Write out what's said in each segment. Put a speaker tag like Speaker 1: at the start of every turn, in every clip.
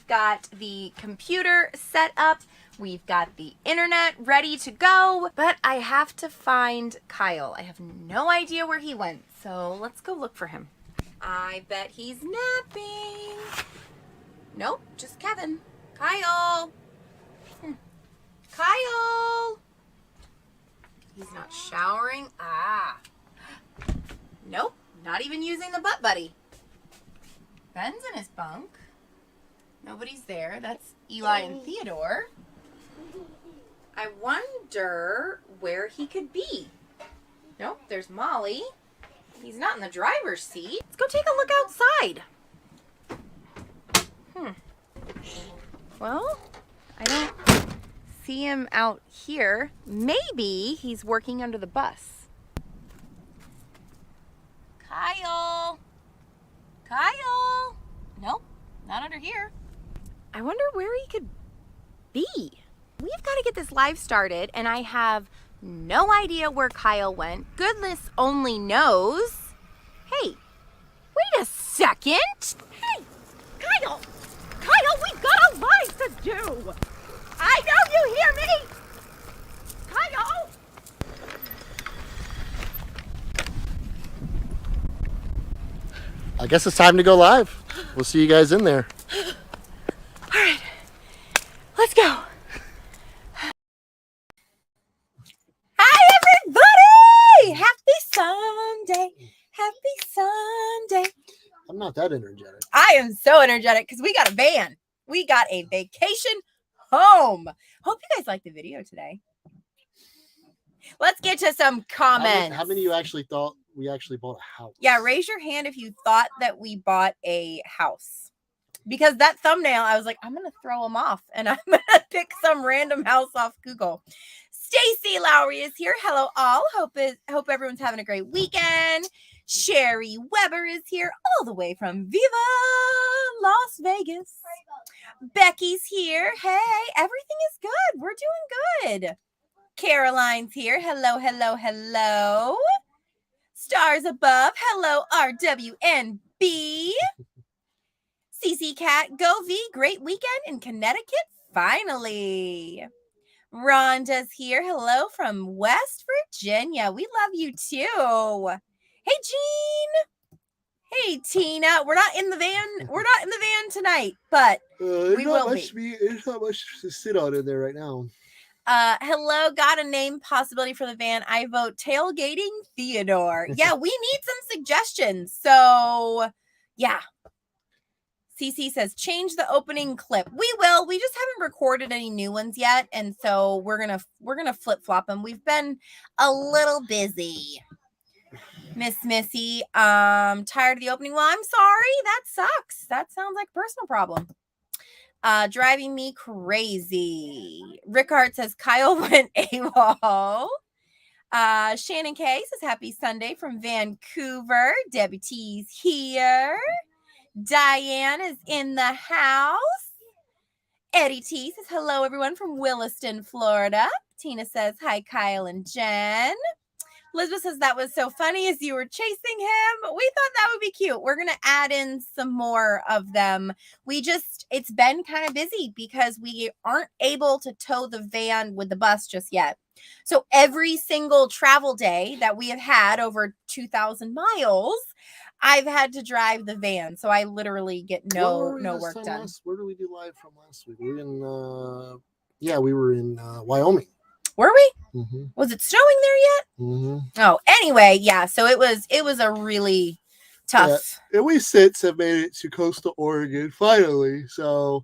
Speaker 1: got the computer set up. We've got the internet ready to go. But I have to find Kyle. I have no idea where he went. So let's go look for him. I bet he's napping. Nope, just Kevin. Kyle. Kyle. He's not showering. Ah. Nope, not even using the butt buddy. Ben's in his bunk. Nobody's there. That's Eli and Theodore. I wonder where he could be. Nope, there's Molly. He's not in the driver's seat. Let's go take a look outside. Well, I don't see him out here. Maybe he's working under the bus. Kyle. Kyle. Nope, not under here. I wonder where he could be. We've got to get this live started, and I have no idea where Kyle went. Goodness only knows. Hey, wait a second. Hey, Kyle. Kyle, we've got a live to do. I know you hear me. Kyle.
Speaker 2: I guess it's time to go live. We'll see you guys in there.
Speaker 1: All right, let's go. Hi, everybody. Happy Sunday. Happy Sunday.
Speaker 2: I'm not that energetic.
Speaker 1: I am so energetic because we got a van. We got a vacation home. Hope you guys liked the video today. Let's get to some comments.
Speaker 2: How many of you actually thought we actually bought a house?
Speaker 1: Yeah, raise your hand if you thought that we bought a house. Because that thumbnail, I was like, I'm going to throw them off. And I'm going to pick some random house off Google. Stacy Lowry is here. Hello, all. Hope everyone's having a great weekend. Sherry Weber is here all the way from Viva Las Vegas. Becky's here. Hey, everything is good. We're doing good. Caroline's here. Hello, hello, hello. Stars above. Hello, RWNB. CC Cat, go V. Great weekend in Connecticut. Finally. Rhonda's here. Hello from West Virginia. We love you too. Hey, Jean. Hey, Tina. We're not in the van. We're not in the van tonight, but we will be.
Speaker 2: There's not much to sit on in there right now.
Speaker 1: Hello. Got a name possibility for the van. I vote tailgating Theodore. Yeah, we need some suggestions. So, yeah. CC says, change the opening clip. We will. We just haven't recorded any new ones yet. And so we're gonna flip-flop them. We've been a little busy. Miss Missy, tired of the opening. Well, I'm sorry. That sucks. That sounds like a personal problem. Driving me crazy. Rickard says, Kyle went AWOL. Shannon K says, happy Sunday from Vancouver. Debbie T's here. Diane is in the house. Eddie T says, hello, everyone from Williston, Florida. Tina says, hi, Kyle and Jen. Elizabeth says, that was so funny as you were chasing him. We thought that would be cute. We're going to add in some more of them. It's been kind of busy because we aren't able to tow the van with the bus just yet. So every single travel day that we have had over 2,000 miles, I've had to drive the van, so I literally get no work done.
Speaker 2: Where did we do live from last week? We were we were in Wyoming.
Speaker 1: Were we?
Speaker 2: Mm-hmm.
Speaker 1: Was it snowing there yet?
Speaker 2: Mm-hmm.
Speaker 1: Oh, anyway, yeah. So it was a really tough.
Speaker 2: Yeah, and we since have made it to coastal Oregon finally. So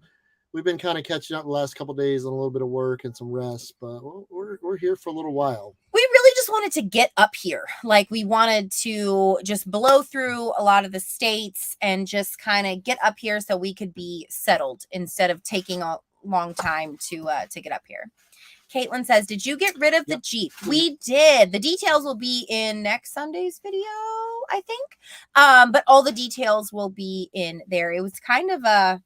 Speaker 2: we've been kind of catching up the last couple of days on a little bit of work and some rest, but we're here for a little while.
Speaker 1: We really just wanted to get up here. Like we wanted to just blow through a lot of the states and just kind of get up here so we could be settled instead of taking a long time to get up here. Caitlin says, did you get rid of the Jeep? We did. The details will be in next Sunday's video, I think. But all the details will be in there. It was kind of a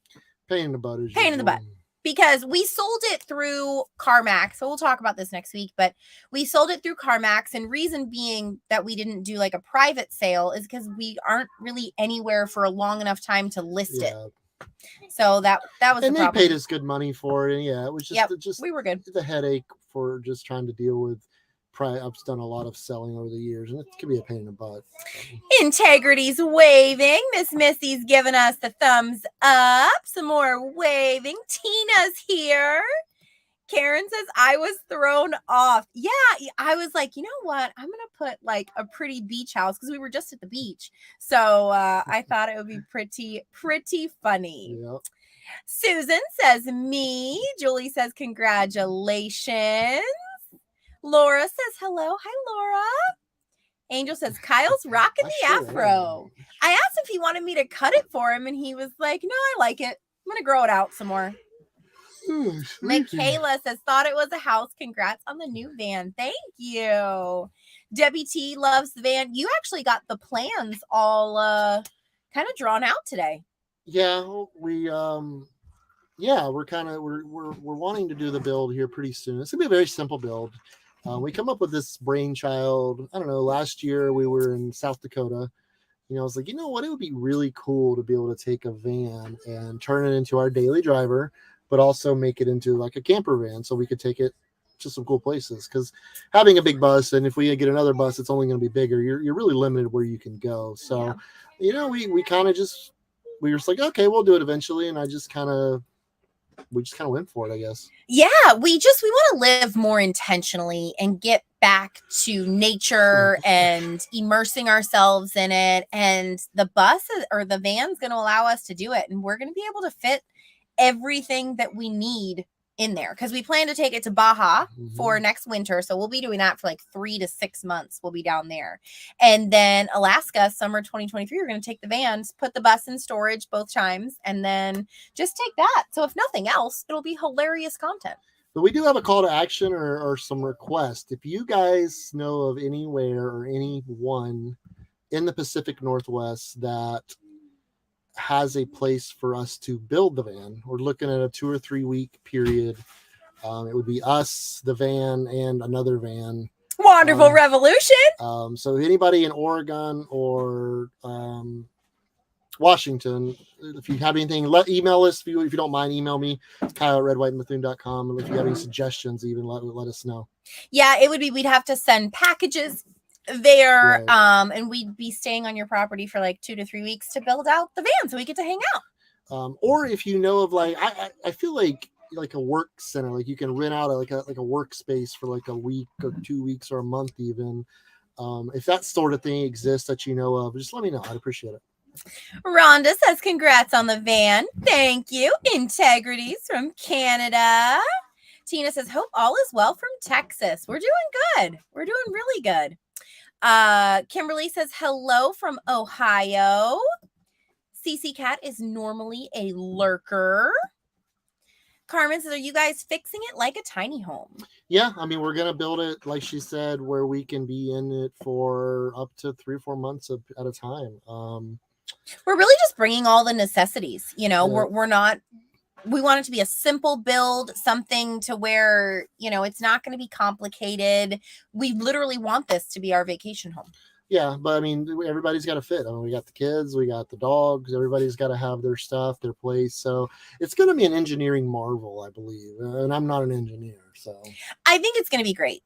Speaker 2: pain in the butt.
Speaker 1: Pain in the butt. Because we sold it through CarMax. So we'll talk about this next week. But we sold it through CarMax. And reason being that we didn't do like a private sale is because we aren't really anywhere for a long enough time to list it. So that was
Speaker 2: and
Speaker 1: the
Speaker 2: they
Speaker 1: problem.
Speaker 2: paid us good money for it. And yeah, it was just
Speaker 1: we were good.
Speaker 2: the headache for just trying to deal with. I've done a lot of selling over the years, and it can be a pain in the butt.
Speaker 1: Integrity's waving. Miss Missy's giving us the thumbs up. Some more waving. Tina's here. Karen says, I was thrown off. Yeah, I was like, you know what? I'm going to put like a pretty beach house because we were just at the beach. So I thought it would be pretty funny.
Speaker 2: Yep.
Speaker 1: Susan says, me. Julie says, congratulations. Laura says, hello. Hi, Laura. Angel says, Kyle's rocking the afro. I asked if he wanted me to cut it for him, and he was like, no, I like it. I'm going to grow it out some more.
Speaker 2: Oh,
Speaker 1: Michaela says, thought it was a house. Congrats on the new van. Thank you. Debbie T loves the van. You actually got the plans all kind of drawn out today.
Speaker 2: Yeah, we're wanting to do the build here pretty soon. It's gonna be a very simple build. We come up with this brainchild. I don't know. Last year we were in South Dakota. I was like, you know what? It would be really cool to be able to take a van and turn it into our daily driver, but also make it into like a camper van so we could take it to some cool places. Because having a big bus, and if we get another bus, it's only going to be bigger. You're really limited where you can go. So, we kind of just we were just like, okay, we'll do it eventually, and we just kind of went for it, I guess.
Speaker 1: Yeah, we want to live more intentionally and get back to nature and immersing ourselves in it. And the bus or the van's going to allow us to do it. And we're going to be able to fit everything that we need in there because we plan to take it to Baja for next winter. So we'll be doing that for like 3 to 6 months. We'll be down there. And then Alaska, summer 2023, we're going to take the vans, put the bus in storage both times, and then just take that. So if nothing else, it'll be hilarious content.
Speaker 2: But we do have a call to action or some request. If you guys know of anywhere or anyone in the Pacific Northwest that has a place for us to build the van, we're looking at a 2 or 3 week period. It would be us, the van, and another van.
Speaker 1: Wonderful revolution.
Speaker 2: So anybody in Oregon or Washington, if you have anything, email us. If you don't mind, email me. It's Kyle@redwhiteandbethune.com. And if you have any suggestions, even let us know.
Speaker 1: Yeah, it would be, we'd have to send packages there, right. And we'd be staying on your property for like 2 to 3 weeks to build out the van so we get to hang out.
Speaker 2: Or if you know of like, I feel like a work center, like you can rent out like a workspace for like a week or 2 weeks or a month even. If that sort of thing exists that you know of, just let me know. I'd appreciate it.
Speaker 1: Rhonda says, congrats on the van. Thank you. Integrities from Canada. Tina says, hope all is well from Texas. We're doing good. We're doing really good. Kimberly says, hello from Ohio. CC Cat is normally a lurker. Carmen says, are you guys fixing it like a tiny home?
Speaker 2: Yeah, I mean, we're going to build it, like she said, where we can be in it for up to 3 or 4 months at a time.
Speaker 1: We're really just bringing all the necessities. We're not, we want it to be a simple build, something to where, it's not going to be complicated. We literally want this to be our vacation home.
Speaker 2: Yeah, but I mean, everybody's got to fit. I mean, we got the kids, we got the dogs, everybody's got to have their stuff, their place. So it's going to be an engineering marvel, I believe. And I'm not an engineer, so.
Speaker 1: I think it's going to be great.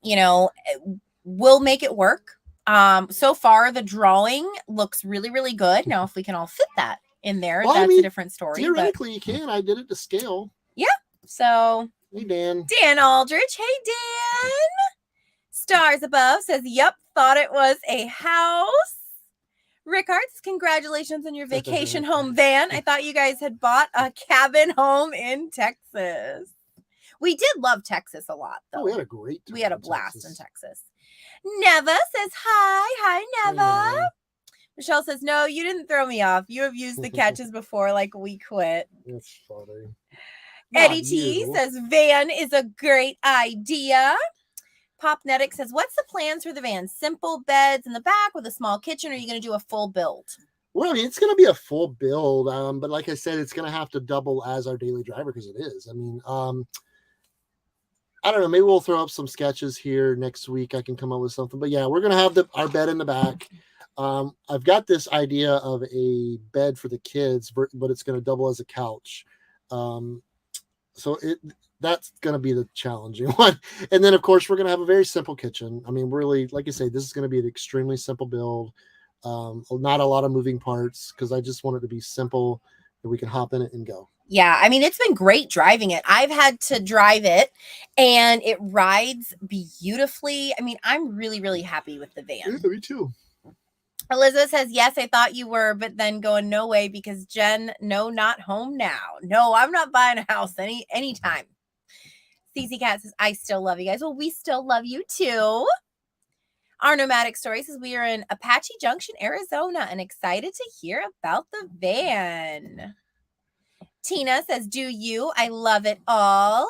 Speaker 1: We'll make it work. So far, the drawing looks really, really good. Now, if we can all fit that in there, that's a different story.
Speaker 2: Theoretically, you can. I did it to scale.
Speaker 1: Yeah. So.
Speaker 2: Hey, Dan.
Speaker 1: Dan Aldrich. Hey, Dan. Stars Above says, yep, thought it was a house. Rick Hartz, congratulations on your vacation home van. I thought you guys had bought a cabin home in Texas. We did love Texas a lot, though.
Speaker 2: Oh, we had a great time.
Speaker 1: We had a blast in Texas. Neva says, hi. Hi, Neva. Michelle says, no, you didn't throw me off. You have used the catches before, like we quit.
Speaker 2: That's funny.
Speaker 1: Eddie T says, van is a great idea. Popnetic says, what's the plans for the van? Simple beds in the back with a small kitchen, or are you going to do a full build?
Speaker 2: Well, I mean, it's going to be a full build, but like I said, it's going to have to double as our daily driver because it is. I mean, I don't know. Maybe we'll throw up some sketches here next week. I can come up with something. But yeah, we're going to have our bed in the back. I've got this idea of a bed for the kids, but it's going to double as a couch. So that's going to be the challenging one. And then, of course, we're going to have a very simple kitchen. I mean, really, like I say, this is going to be an extremely simple build. Not a lot of moving parts because I just want it to be simple that we can hop in it and go.
Speaker 1: Yeah, I mean, it's been great driving it. I've had to drive it and it rides beautifully. I mean, I'm really, really happy with the van.
Speaker 2: Yeah, me too.
Speaker 1: Elizabeth says, yes, I thought you were, but then going, no way, because Jen, no, not home now. No, I'm not buying a house anytime. CC Cat says, I still love you guys. Well, we still love you too. Our nomadic story says, we are in Apache Junction, Arizona, and excited to hear about the van. Tina says, do you? I love it all.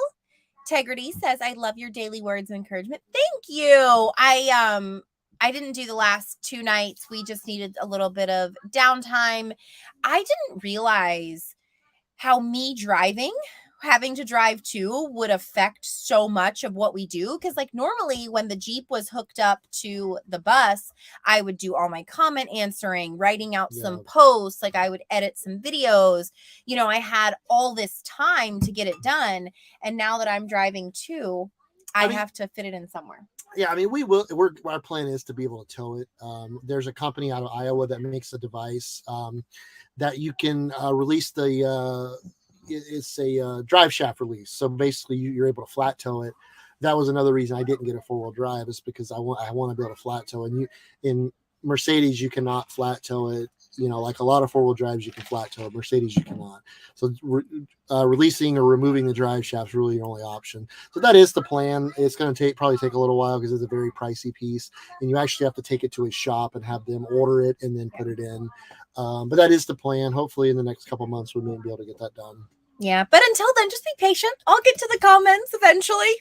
Speaker 1: Tegrity says, I love your daily words of encouragement. Thank you. I didn't do the last 2 nights. We just needed a little bit of downtime. I didn't realize how me having to drive too would affect so much of what we do. Because like normally when the Jeep was hooked up to the bus, I would do all my comment answering, writing out some posts, like I would edit some videos. You know, I had all this time to get it done. And now that I'm driving too, I have to fit it in somewhere.
Speaker 2: Yeah, I mean, our plan is to be able to tow it. There's a company out of Iowa that makes a device that you can release it's a drive shaft release. So basically you're able to flat tow it. That was another reason I didn't get a 4-wheel drive, is because I want to be able to flat tow. And in Mercedes, you cannot flat tow it. You know, like a lot of 4-wheel drives, you can flat tow. Mercedes, you cannot. So releasing or removing the drive shaft is really your only option. So that is the plan. It's going to probably take a little while because it's a very pricey piece, and you actually have to take it to a shop and have them order it and then put it in. But that is the plan. Hopefully, in the next couple months, we may be able to get that done.
Speaker 1: Yeah, but until then, just be patient. I'll get to the comments eventually.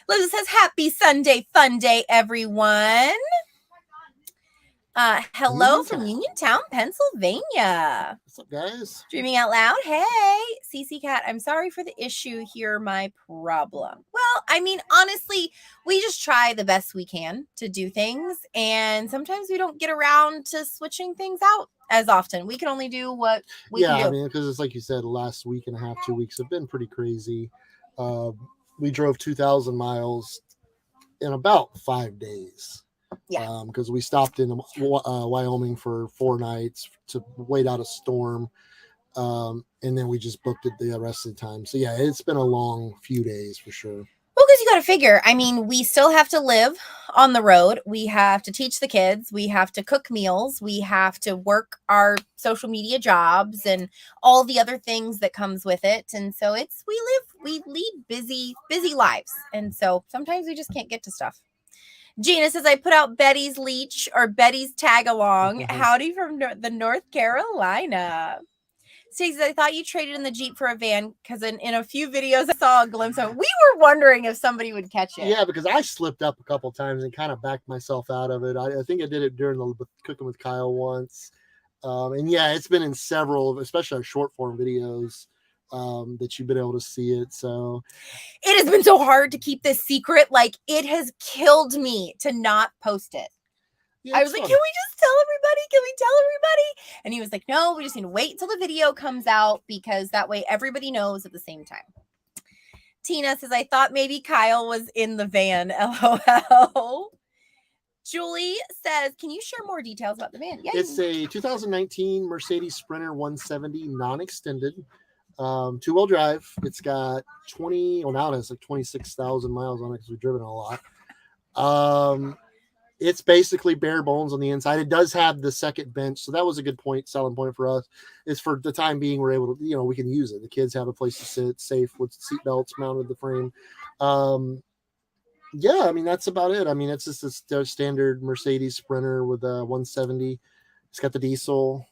Speaker 1: Liz says, happy Sunday fun day, everyone. Hello from Uniontown, Pennsylvania.
Speaker 2: What's up, guys?
Speaker 1: Dreaming out loud. Hey, CC Cat, I'm sorry for the issue here. My problem. Well, I mean, honestly, we just try the best we can to do things. And sometimes we don't get around to switching things out as often. We can only do what we can do.
Speaker 2: I mean, because it's like you said, the last week and a half, 2 weeks have been pretty crazy. We drove 2,000 miles in about 5 days.
Speaker 1: Yeah,
Speaker 2: because we stopped in Wyoming for 4 nights to wait out a storm, and then we just booked it the rest of the time. So yeah, it's been a long few days for sure.
Speaker 1: Well, because you got to figure, I mean, we still have to live on the road. We have to teach the kids. We have to cook meals. We have to work our social media jobs and all the other things that comes with it. And so we lead busy lives. And so sometimes we just can't get to stuff. Gina says, I put out Betty's Leech or Betty's Tag Along. Howdy from the North Carolina. Stacey, I thought you traded in the Jeep for a van because in a few videos I saw a glimpse of it. We were wondering if somebody would catch it.
Speaker 2: Yeah, because I slipped up a couple times and kind of backed myself out of it. I think I did it during the Cooking with Kyle once. And yeah, it's been in several, especially our short form videos. That you've been able to see it. So
Speaker 1: it has been so hard to keep this secret. Like, it has killed me to not post it. Yeah, I was like, can we just tell everybody? Can we tell everybody? And he was like, no, we just need to wait till the video comes out because that way everybody knows at the same time. Tina says, I thought maybe Kyle was in the van. LOL. Julie says, can you share more details about the van?
Speaker 2: Yeah, it's a 2019 Mercedes Sprinter 170 non-extended. 2-wheel drive. It's got now it has like 26,000 miles on it because we've driven a lot. It's basically bare bones on the inside. It does have the second bench, so that was a good selling point for us. Is for the time being we're able to, we can use it. The kids have a place to sit, safe with seat belts mounted to the frame. Yeah, I mean that's about it. I mean it's just a standard Mercedes Sprinter with a 170. It's got the diesel.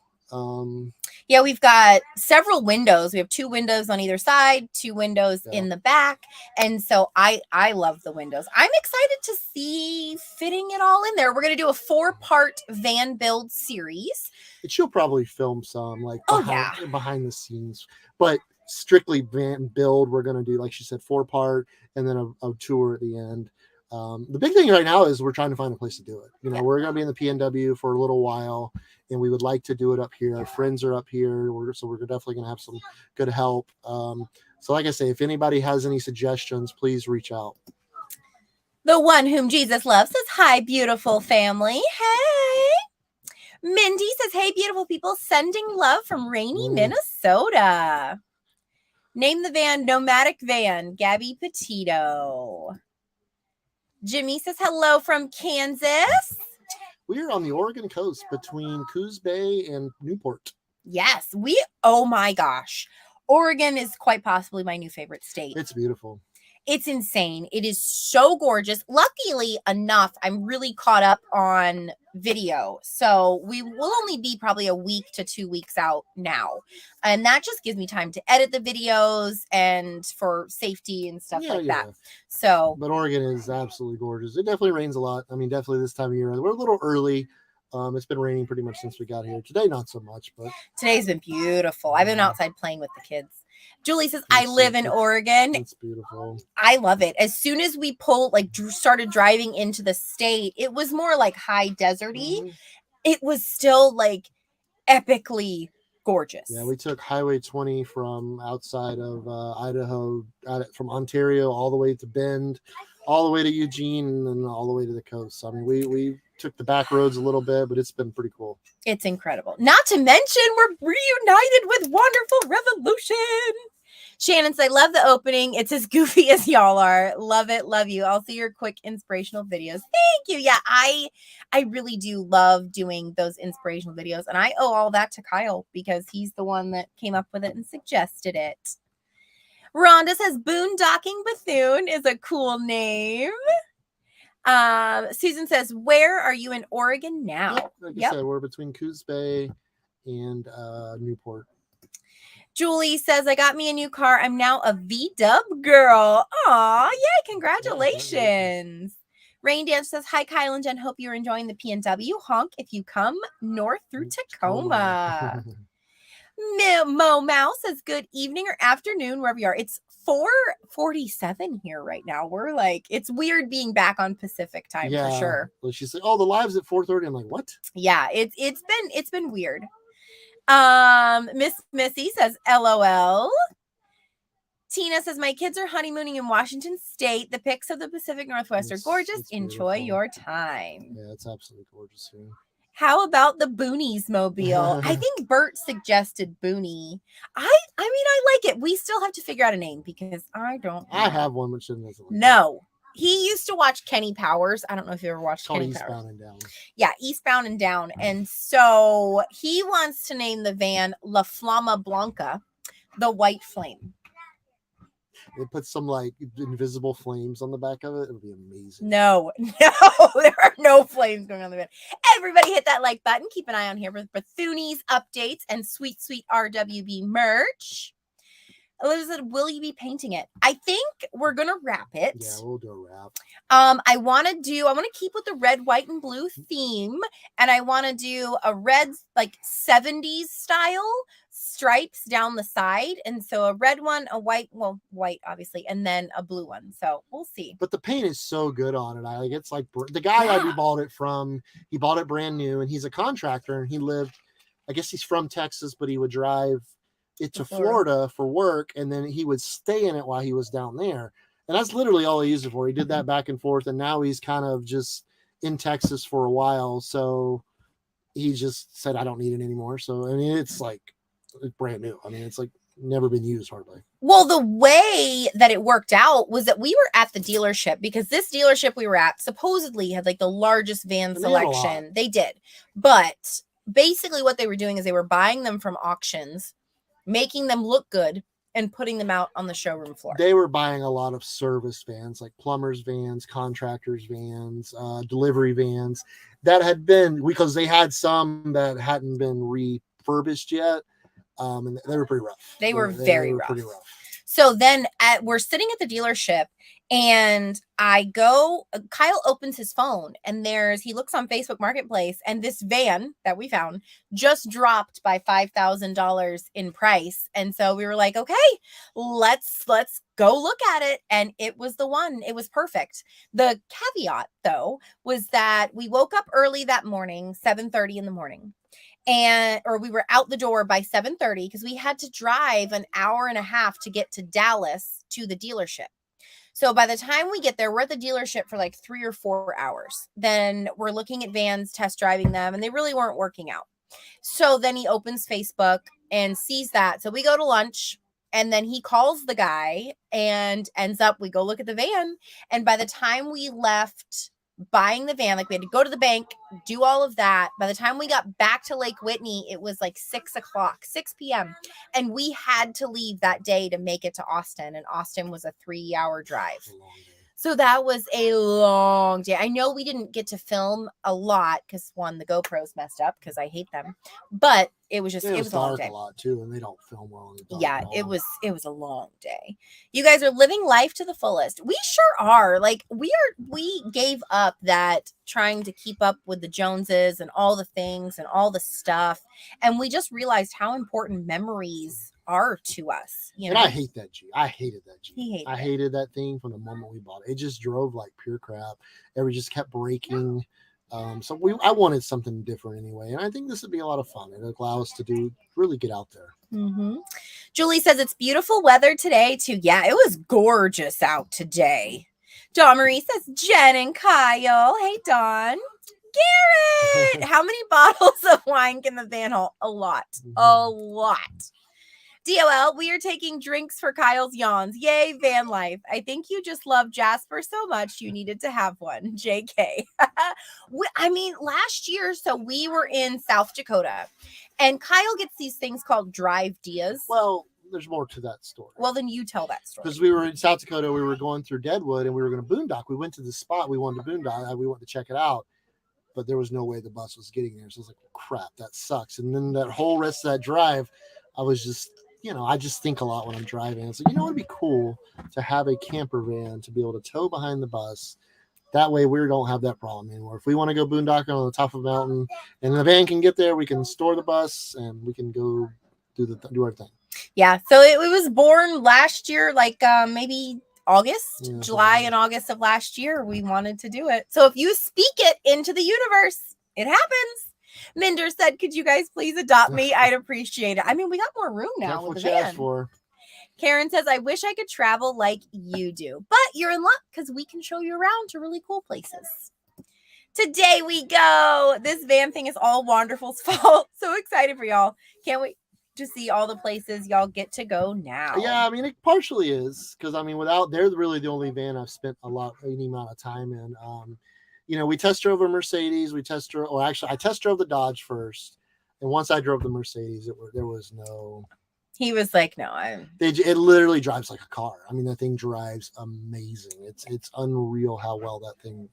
Speaker 1: Yeah, we've got several windows. We have 2 windows on either side, 2 windows in the back. And so I love the windows. I'm excited to see fitting it all in there. We're going to do a 4-part van build series.
Speaker 2: And she'll probably film some like behind the scenes, but strictly van build. We're going to do, like she said, 4-part and then a tour at the end. The big thing right now is we're trying to find a place to do it. You know, we're going to be in the PNW for a little while, and we would like to do it up here. Our friends are up here, so we're definitely going to have some good help. So like I say, if anybody has any suggestions, please reach out.
Speaker 1: The one whom Jesus loves says, hi, beautiful family. Hey. Mindy says, hey, beautiful people, sending love from rainy Minnesota. Name the van Nomadic Van, Gabby Petito. Jimmy says, hello from Kansas.
Speaker 2: We are on the Oregon coast between Coos Bay and Newport.
Speaker 1: Yes, oh my gosh. Oregon is quite possibly my new favorite state.
Speaker 2: It's beautiful.
Speaker 1: It's insane. It is so gorgeous. Luckily enough, I'm really caught up on video. So we will only be probably a week to 2 weeks out now. And that just gives me time to edit the videos and for safety and stuff that. So,
Speaker 2: but Oregon is absolutely gorgeous. It definitely rains a lot. I mean, definitely this time of year. We're a little early. It's been raining pretty much since we got here. Today, not so much, but
Speaker 1: today's been beautiful. I've been outside playing with the kids. Julie says, I live in Oregon.
Speaker 2: It's beautiful.
Speaker 1: I love it. As soon as we started driving into the state, it was more like high deserty. It was still like epically gorgeous.
Speaker 2: Yeah, we took Highway 20 from outside of Idaho, from Ontario, all the way to Bend, all the way to Eugene, and then all the way to the coast. So, I mean, we took the back roads a little bit, but it's been pretty cool.
Speaker 1: It's incredible. Not to mention, we're reunited with Wonderful Revolution. Shannon said, I love the opening. It's as goofy as y'all are. Love it. Love you. I'll see your quick inspirational videos. Thank you. Yeah, I really do love doing those inspirational videos. And I owe all that to Kyle because he's the one that came up with it and suggested it. Rhonda says, Boondocking Bethune is a cool name. Susan says, where are you in Oregon now?
Speaker 2: Like I said, we're between Coos Bay and Newport.
Speaker 1: Julie says, I got me a new car. I'm now a V-dub girl. Aw, yay, congratulations. Rain Dance says, hi, Kyle and Jen. Hope you're enjoying the PNW. Honk if you come north through Tacoma. Mo Mouse says, good evening or afternoon, wherever you are. It's 4:47 here right now. We're like, it's weird being back on Pacific time for sure.
Speaker 2: Well, she said, oh, the live's at 4:30. I'm like, what?
Speaker 1: Yeah, it's been weird. Miss Missy says, LOL. Tina says, my kids are honeymooning in Washington State. The pics of the Pacific Northwest are gorgeous. Enjoy your time.
Speaker 2: Yeah, it's absolutely gorgeous here.
Speaker 1: How about the Boonies mobile? I think Bert suggested Boonie. I mean, I like it. We still have to figure out a name because I don't know.
Speaker 2: I have one, but she doesn't like it.
Speaker 1: No. He used to watch Kenny Powers. I don't know if you ever watched Kenny Powers.
Speaker 2: Eastbound and Down.
Speaker 1: Yeah, Eastbound and Down. And so he wants to name the van La Flama Blanca, the White Flame.
Speaker 2: They put some like invisible flames on the back of it. It would be amazing.
Speaker 1: No, there are no flames going on the van. Everybody hit that like button. Keep an eye on here for Bethunies updates and sweet RWB merch. Elizabeth, will you be painting it? I think we're gonna wrap it.
Speaker 2: Yeah, we'll do a wrap.
Speaker 1: I want to keep with the red, white, and blue theme, and I want to do a red, like 70s style stripes down the side, and so a red one, a white, well, white obviously, and then a blue one. So we'll see.
Speaker 2: But the paint is so good on it. I like it's like the guy that we bought it from. He bought it brand new, and he's a contractor, and he lived. I guess he's from Texas, but he would drive it to Florida for work, and then he would stay in it while he was down there. And that's literally all he used it for. He did that back and forth, and now he's kind of just in Texas for a while. So he just said, I don't need it anymore. So, I mean, it's like it's brand new. I mean, it's like never been used hardly.
Speaker 1: Well, the way that it worked out was that we were at the dealership because this dealership we were at supposedly had like the largest van selection. They did. But basically what they were doing is they were buying them from auctions, making them look good, and putting them out on the showroom floor.
Speaker 2: They were buying a lot of service vans, like plumbers vans, contractors vans, delivery vans that had been, because they had some that hadn't been refurbished yet. And they were pretty rough.
Speaker 1: They were very rough.
Speaker 2: Pretty rough.
Speaker 1: So then we're sitting at the dealership and Kyle opens his phone and he looks on Facebook Marketplace and this van that we found just dropped by $5,000 in price. And so we were like, okay, let's go look at it. And it was the one. It was perfect. The caveat though was that we woke up early that morning, 7:30 in the morning. Or we were out the door by 7:30 because we had to drive an hour and a half to get to Dallas to the dealership. So by the time we get there, we're at the dealership for like 3 or 4 hours. Then we're looking at vans, test driving them, and they really weren't working out. So then he opens Facebook and sees that. So we go to lunch and then he calls the guy and we go look at the van. And by the time we left buying the van, like we had to go to the bank, do all of that. By the time we got back to Lake Whitney, it was like 6 p.m. And we had to leave that day to make it to Austin. And Austin was a 3-hour drive. So that was a long day. I know we didn't get to film a lot because the GoPros messed up because I hate them. But it was just, it was a long day.
Speaker 2: A lot too, and they don't film well.
Speaker 1: Yeah, it was a long day. You guys are living life to the fullest. We sure are. Like we gave up that trying to keep up with the Joneses and all the things and all the stuff. And we just realized how important memories are to us. You know?
Speaker 2: And I hate that Jeep. I hated that Jeep.
Speaker 1: I
Speaker 2: hated that thing from the moment we bought it. It just drove like pure crap. It just kept breaking. So I wanted something different anyway. And I think this would be a lot of fun. It'll allow us to really get out there.
Speaker 1: Mm-hmm. Julie says it's beautiful weather today too. Yeah, it was gorgeous out today. Dawn Marie says Jen and Kyle. Hey, Dawn. Garrett, how many bottles of wine can the van hold? A lot. A lot. DOL, we are taking drinks for Kyle's yawns. Yay, van life. I think you just love Jasper so much you needed to have one. JK. Last year, so we were in South Dakota, and Kyle gets these things called drive dias.
Speaker 2: Well, there's more to that story.
Speaker 1: Well, then you tell that story.
Speaker 2: Because we were in South Dakota, we were going through Deadwood, and we were going to boondock. We went to the spot we wanted to boondock. We wanted to check it out, but there was no way the bus was getting there. So I was like, crap, that sucks. And then that whole rest of that drive, I was just... I just think a lot when I'm driving. It's like, it'd be cool to have a camper van to be able to tow behind the bus. That way we don't have that problem anymore. If we want to go boondocking on the top of a mountain and the van can get there, we can store the bus and we can go do our thing.
Speaker 1: Yeah. So it was born last year, like maybe August, July and August of last year, we wanted to do it. So if you speak it into the universe, it happens. Minder said, could you guys please adopt me? I'd appreciate it. We got more room now with the van. Karen says, I wish I could travel like you do, but you're in luck because we can show you around to really cool places. Today we go. This van thing is all Wonderful's fault. So excited for y'all. Can't wait to see all the places y'all get to go now.
Speaker 2: Yeah, it partially is because they're really the only van I've spent any amount of time in. We test drove a Mercedes. I test drove the Dodge first. And once I drove the Mercedes, there was no...
Speaker 1: He was like, no,
Speaker 2: it literally drives like a car. That thing drives amazing. It's unreal how well that thing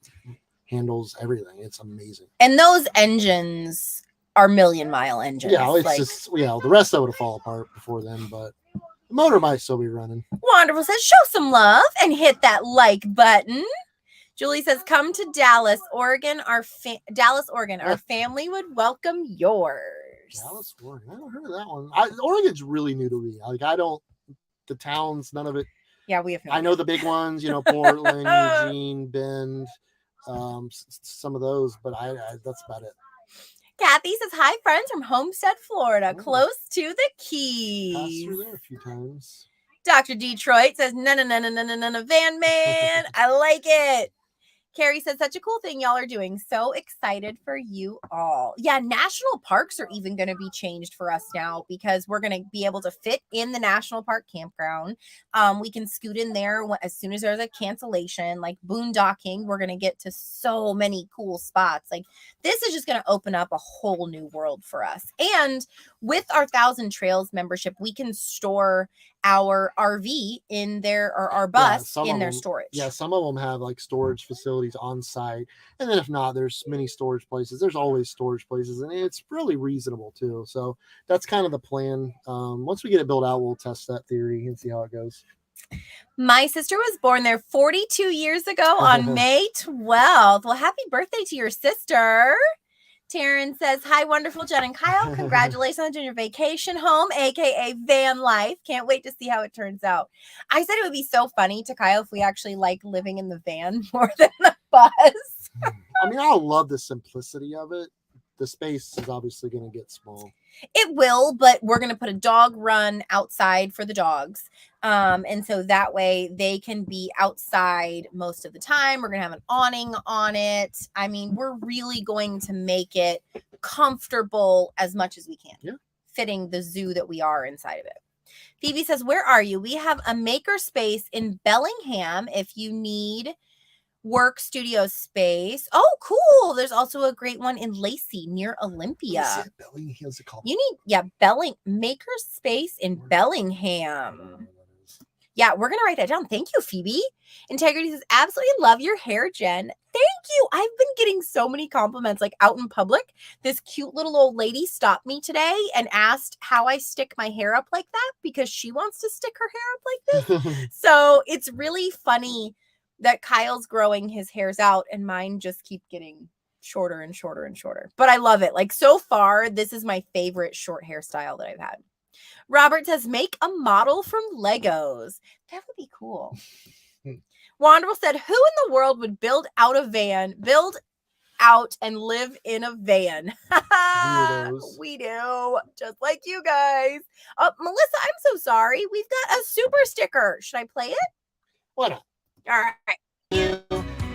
Speaker 2: handles everything. It's amazing.
Speaker 1: And those engines are million-mile engines.
Speaker 2: Yeah, it's the rest of it will fall apart before then, but the motor might still be running.
Speaker 1: Wonderful says, show some love and hit that like button. Julie says, come to Dallas, Oregon. Our family would welcome yours.
Speaker 2: Dallas, Oregon. I haven't heard of that one. Oregon's really new to me. The towns, none of it.
Speaker 1: Yeah, we have.
Speaker 2: I know the big ones, Portland, Eugene, Bend, some of those, but that's about it.
Speaker 1: Kathy says, hi, friends from Homestead, Florida, close to the Keys.
Speaker 2: Passed through there a few times.
Speaker 1: Dr. Detroit says, no, van man. I like it. Carrie says, such a cool thing y'all are doing. So excited for you all. Yeah, national parks are even going to be changed for us now because we're going to be able to fit in the national park campground. We can scoot in there as soon as there's a cancellation, like boondocking. We're going to get to so many cool spots. Like this is just going to open up a whole new world for us. And with our 1,000 Trails membership, we can store our RV in their, or our bus in their storage.
Speaker 2: Yeah, some of them have like storage facilities on site, and then if not, there's many storage places. There's always storage places, and it's really reasonable too. So that's kind of the plan. Once we get it built out, we'll test that theory and see how it goes.
Speaker 1: My sister was born there 42 years ago on May 12th. Well, happy birthday to your sister. Taryn says, hi, wonderful Jen and Kyle. Congratulations on your vacation home, aka van life. Can't wait to see how it turns out. I said it would be so funny to Kyle if we actually like living in the van more than the bus.
Speaker 2: I mean, I love the simplicity of it. The space is obviously going to get small.
Speaker 1: It will, but we're going to put a dog run outside for the dogs. And so that way they can be outside most of the time. We're going to have an awning on it. I mean, we're really going to make it comfortable as much as we can, fitting the zoo that we are inside of it. Phoebe says, where are you? We have a maker space in Bellingham if you need work studio space. Oh, cool. There's also a great one in Lacey near Olympia.
Speaker 2: Bellingham's it called?
Speaker 1: You need, maker space in Bellingham. Yeah, we're going to write that down. Thank you, Phoebe. Integrity says, absolutely love your hair, Jen. Thank you. I've been getting so many compliments, like out in public. This cute little old lady stopped me today and asked how I stick my hair up like that because she wants to stick her hair up like this. So it's really funny that Kyle's growing his hairs out and mine just keep getting shorter and shorter and shorter. But I love it. Like so far, this is my favorite short hairstyle that I've had. Robert says, make a model from Legos. That would be cool. Wanderable said, who in the world would build out and live in a van? We do. Just like you guys. Melissa, I'm so sorry. We've got a super sticker. Should I play it?
Speaker 2: Why not?
Speaker 1: All right.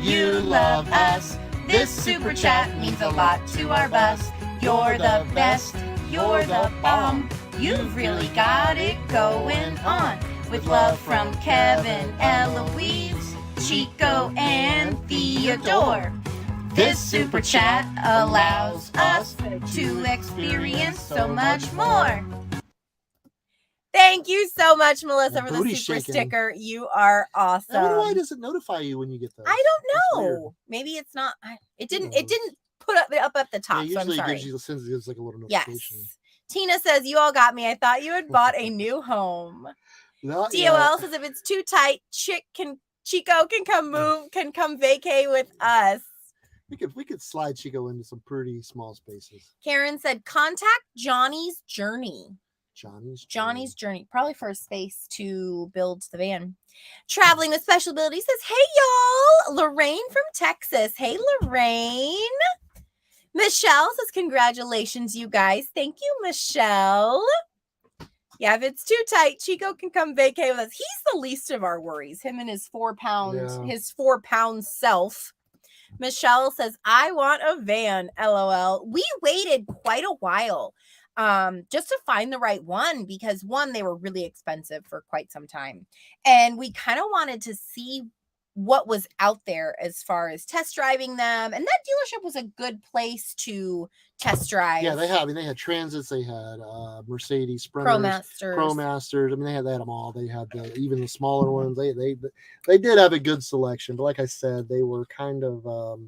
Speaker 1: You love us. This super chat means a lot to our bus. You're the best. You're the bomb. You've really got it going on. With love from Kevin, Eloise, Chico, and Theodore. This super chat allows us to experience so much more. Thank you so much, Melissa, for the super sticker. You are awesome.
Speaker 2: I wonder why does it notify you when you get those?
Speaker 1: I don't know. Maybe it's not. It didn't put it up at the top.
Speaker 2: Yeah, usually
Speaker 1: so I'm sorry.
Speaker 2: it gives like a little notification.
Speaker 1: Yes. Tina says, you all got me. I thought you had bought a new home.
Speaker 2: Not
Speaker 1: DOL
Speaker 2: yet.
Speaker 1: says, if it's too tight, Chico can come vacay with us.
Speaker 2: We could slide Chico into some pretty small spaces.
Speaker 1: Karen said, contact Johnny's Journey.
Speaker 2: Johnny's
Speaker 1: Journey, probably for a space to build the van. Traveling with Special Ability says, hey y'all, Lorraine from Texas. Hey Lorraine. Michelle says, congratulations, you guys. Thank you, Michelle. Yeah, if it's too tight, Chico can come vacay with us. He's the least of our worries. Him and his 4 pounds, his 4 pound self. Michelle says, I want a van, LOL. We waited quite a while just to find the right one because, one, they were really expensive for quite some time. And we kind of wanted to see what was out there as far as test driving them. And that dealership was a good place to test drive.
Speaker 2: Yeah, they had Transits, they had Mercedes Sprinters, ProMasters. I mean, they had them all. They had even the smaller ones. They did have a good selection, but like I said, they were kind of not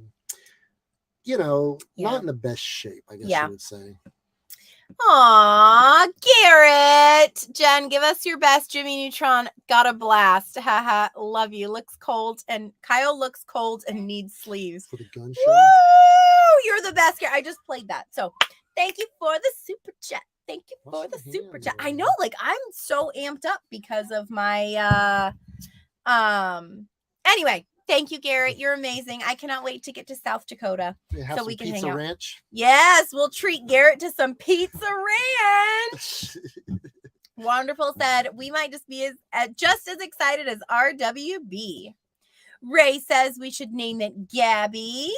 Speaker 2: in the best shape, I guess you would say.
Speaker 1: Aw, Garrett. Jen, give us your best. Jimmy Neutron got a blast. Haha, love you. Looks cold, and Kyle looks cold and needs sleeves.
Speaker 2: For the gunshot.
Speaker 1: Woo! You're the best, Garrett. I just played that. So thank you for the super chat. Thank you for the super chat. I know, like, I'm so amped up because of my anyway. Thank you, Garrett. You're amazing. I cannot wait to get to South Dakota so we can hang out.
Speaker 2: Ranch.
Speaker 1: Yes, we'll treat Garrett to some pizza ranch. Wonderful said, we might just be just as excited as RWB. Ray says we should name it Gabby.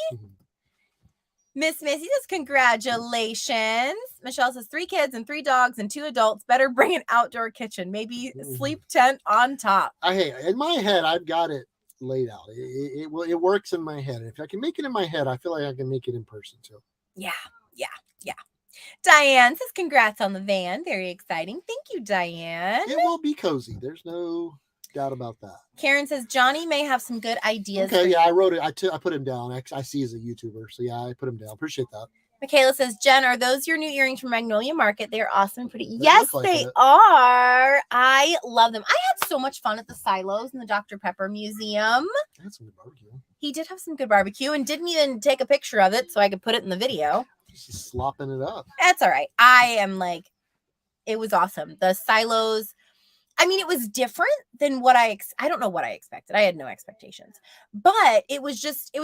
Speaker 1: Miss Missy says, congratulations. Michelle says 3 kids and 3 dogs and 2 adults. Better bring an outdoor kitchen. Maybe sleep tent on top.
Speaker 2: In my head, I've got it laid out. It works in my head. If I can make it in my head, I feel like I can make it in person too.
Speaker 1: Yeah. Diane says, congrats on the van. Very exciting. Thank you, Diane.
Speaker 2: It will be cozy. There's no doubt about that.
Speaker 1: Karen says, Johnny may have some good ideas.
Speaker 2: Okay, yeah, I wrote it. I put him down. I see he's a YouTuber. So yeah, I put him down. Appreciate that.
Speaker 1: Michaela says, Jen, are those your new earrings from Magnolia Market? They are awesome and pretty.
Speaker 2: They
Speaker 1: Yes,
Speaker 2: look like
Speaker 1: they
Speaker 2: it.
Speaker 1: are. I love them. I had so much fun at the silos in the Dr. Pepper Museum.
Speaker 2: That's some good barbecue.
Speaker 1: He did have some good barbecue and didn't even take a picture of it so I could put it in the video.
Speaker 2: Just slopping it up.
Speaker 1: That's all right. I am like, it was awesome. The silos, I mean, it was different than what I don't know what I expected. I had no expectations, but it was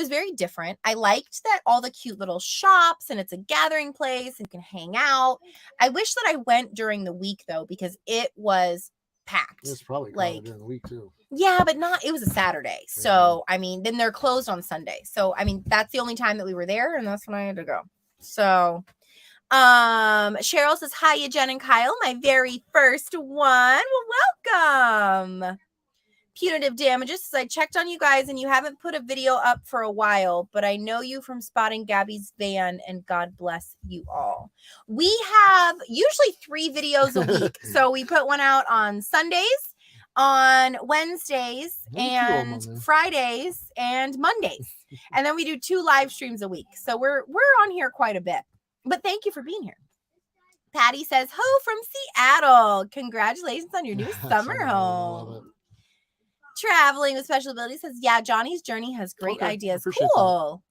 Speaker 1: very different. I liked that all the cute little shops and it's a gathering place and you can hang out. I wish that I went during the week though, because it was packed.
Speaker 2: It's probably like during the week too.
Speaker 1: Yeah, but it was a Saturday. So, I mean, then they're closed on Sunday. So, I mean, that's the only time that we were there and that's when I had to go. So, Cheryl says, hiya, Jen and Kyle, my very first one. Well, welcome. Punitive Damages says, I checked on you guys and you haven't put a video up for a while, but I know you from spotting Gabby's van and God bless you all. We have usually 3 videos a week. So we put one out on Sundays, on Wednesdays, and Fridays and Mondays. And then we do 2 live streams a week. So we're on here quite a bit. But thank you for being here. Patty says, ho, from Seattle. Congratulations on your new summer home. Traveling with Special Abilities says, yeah, Johnny's journey has great ideas. Cool.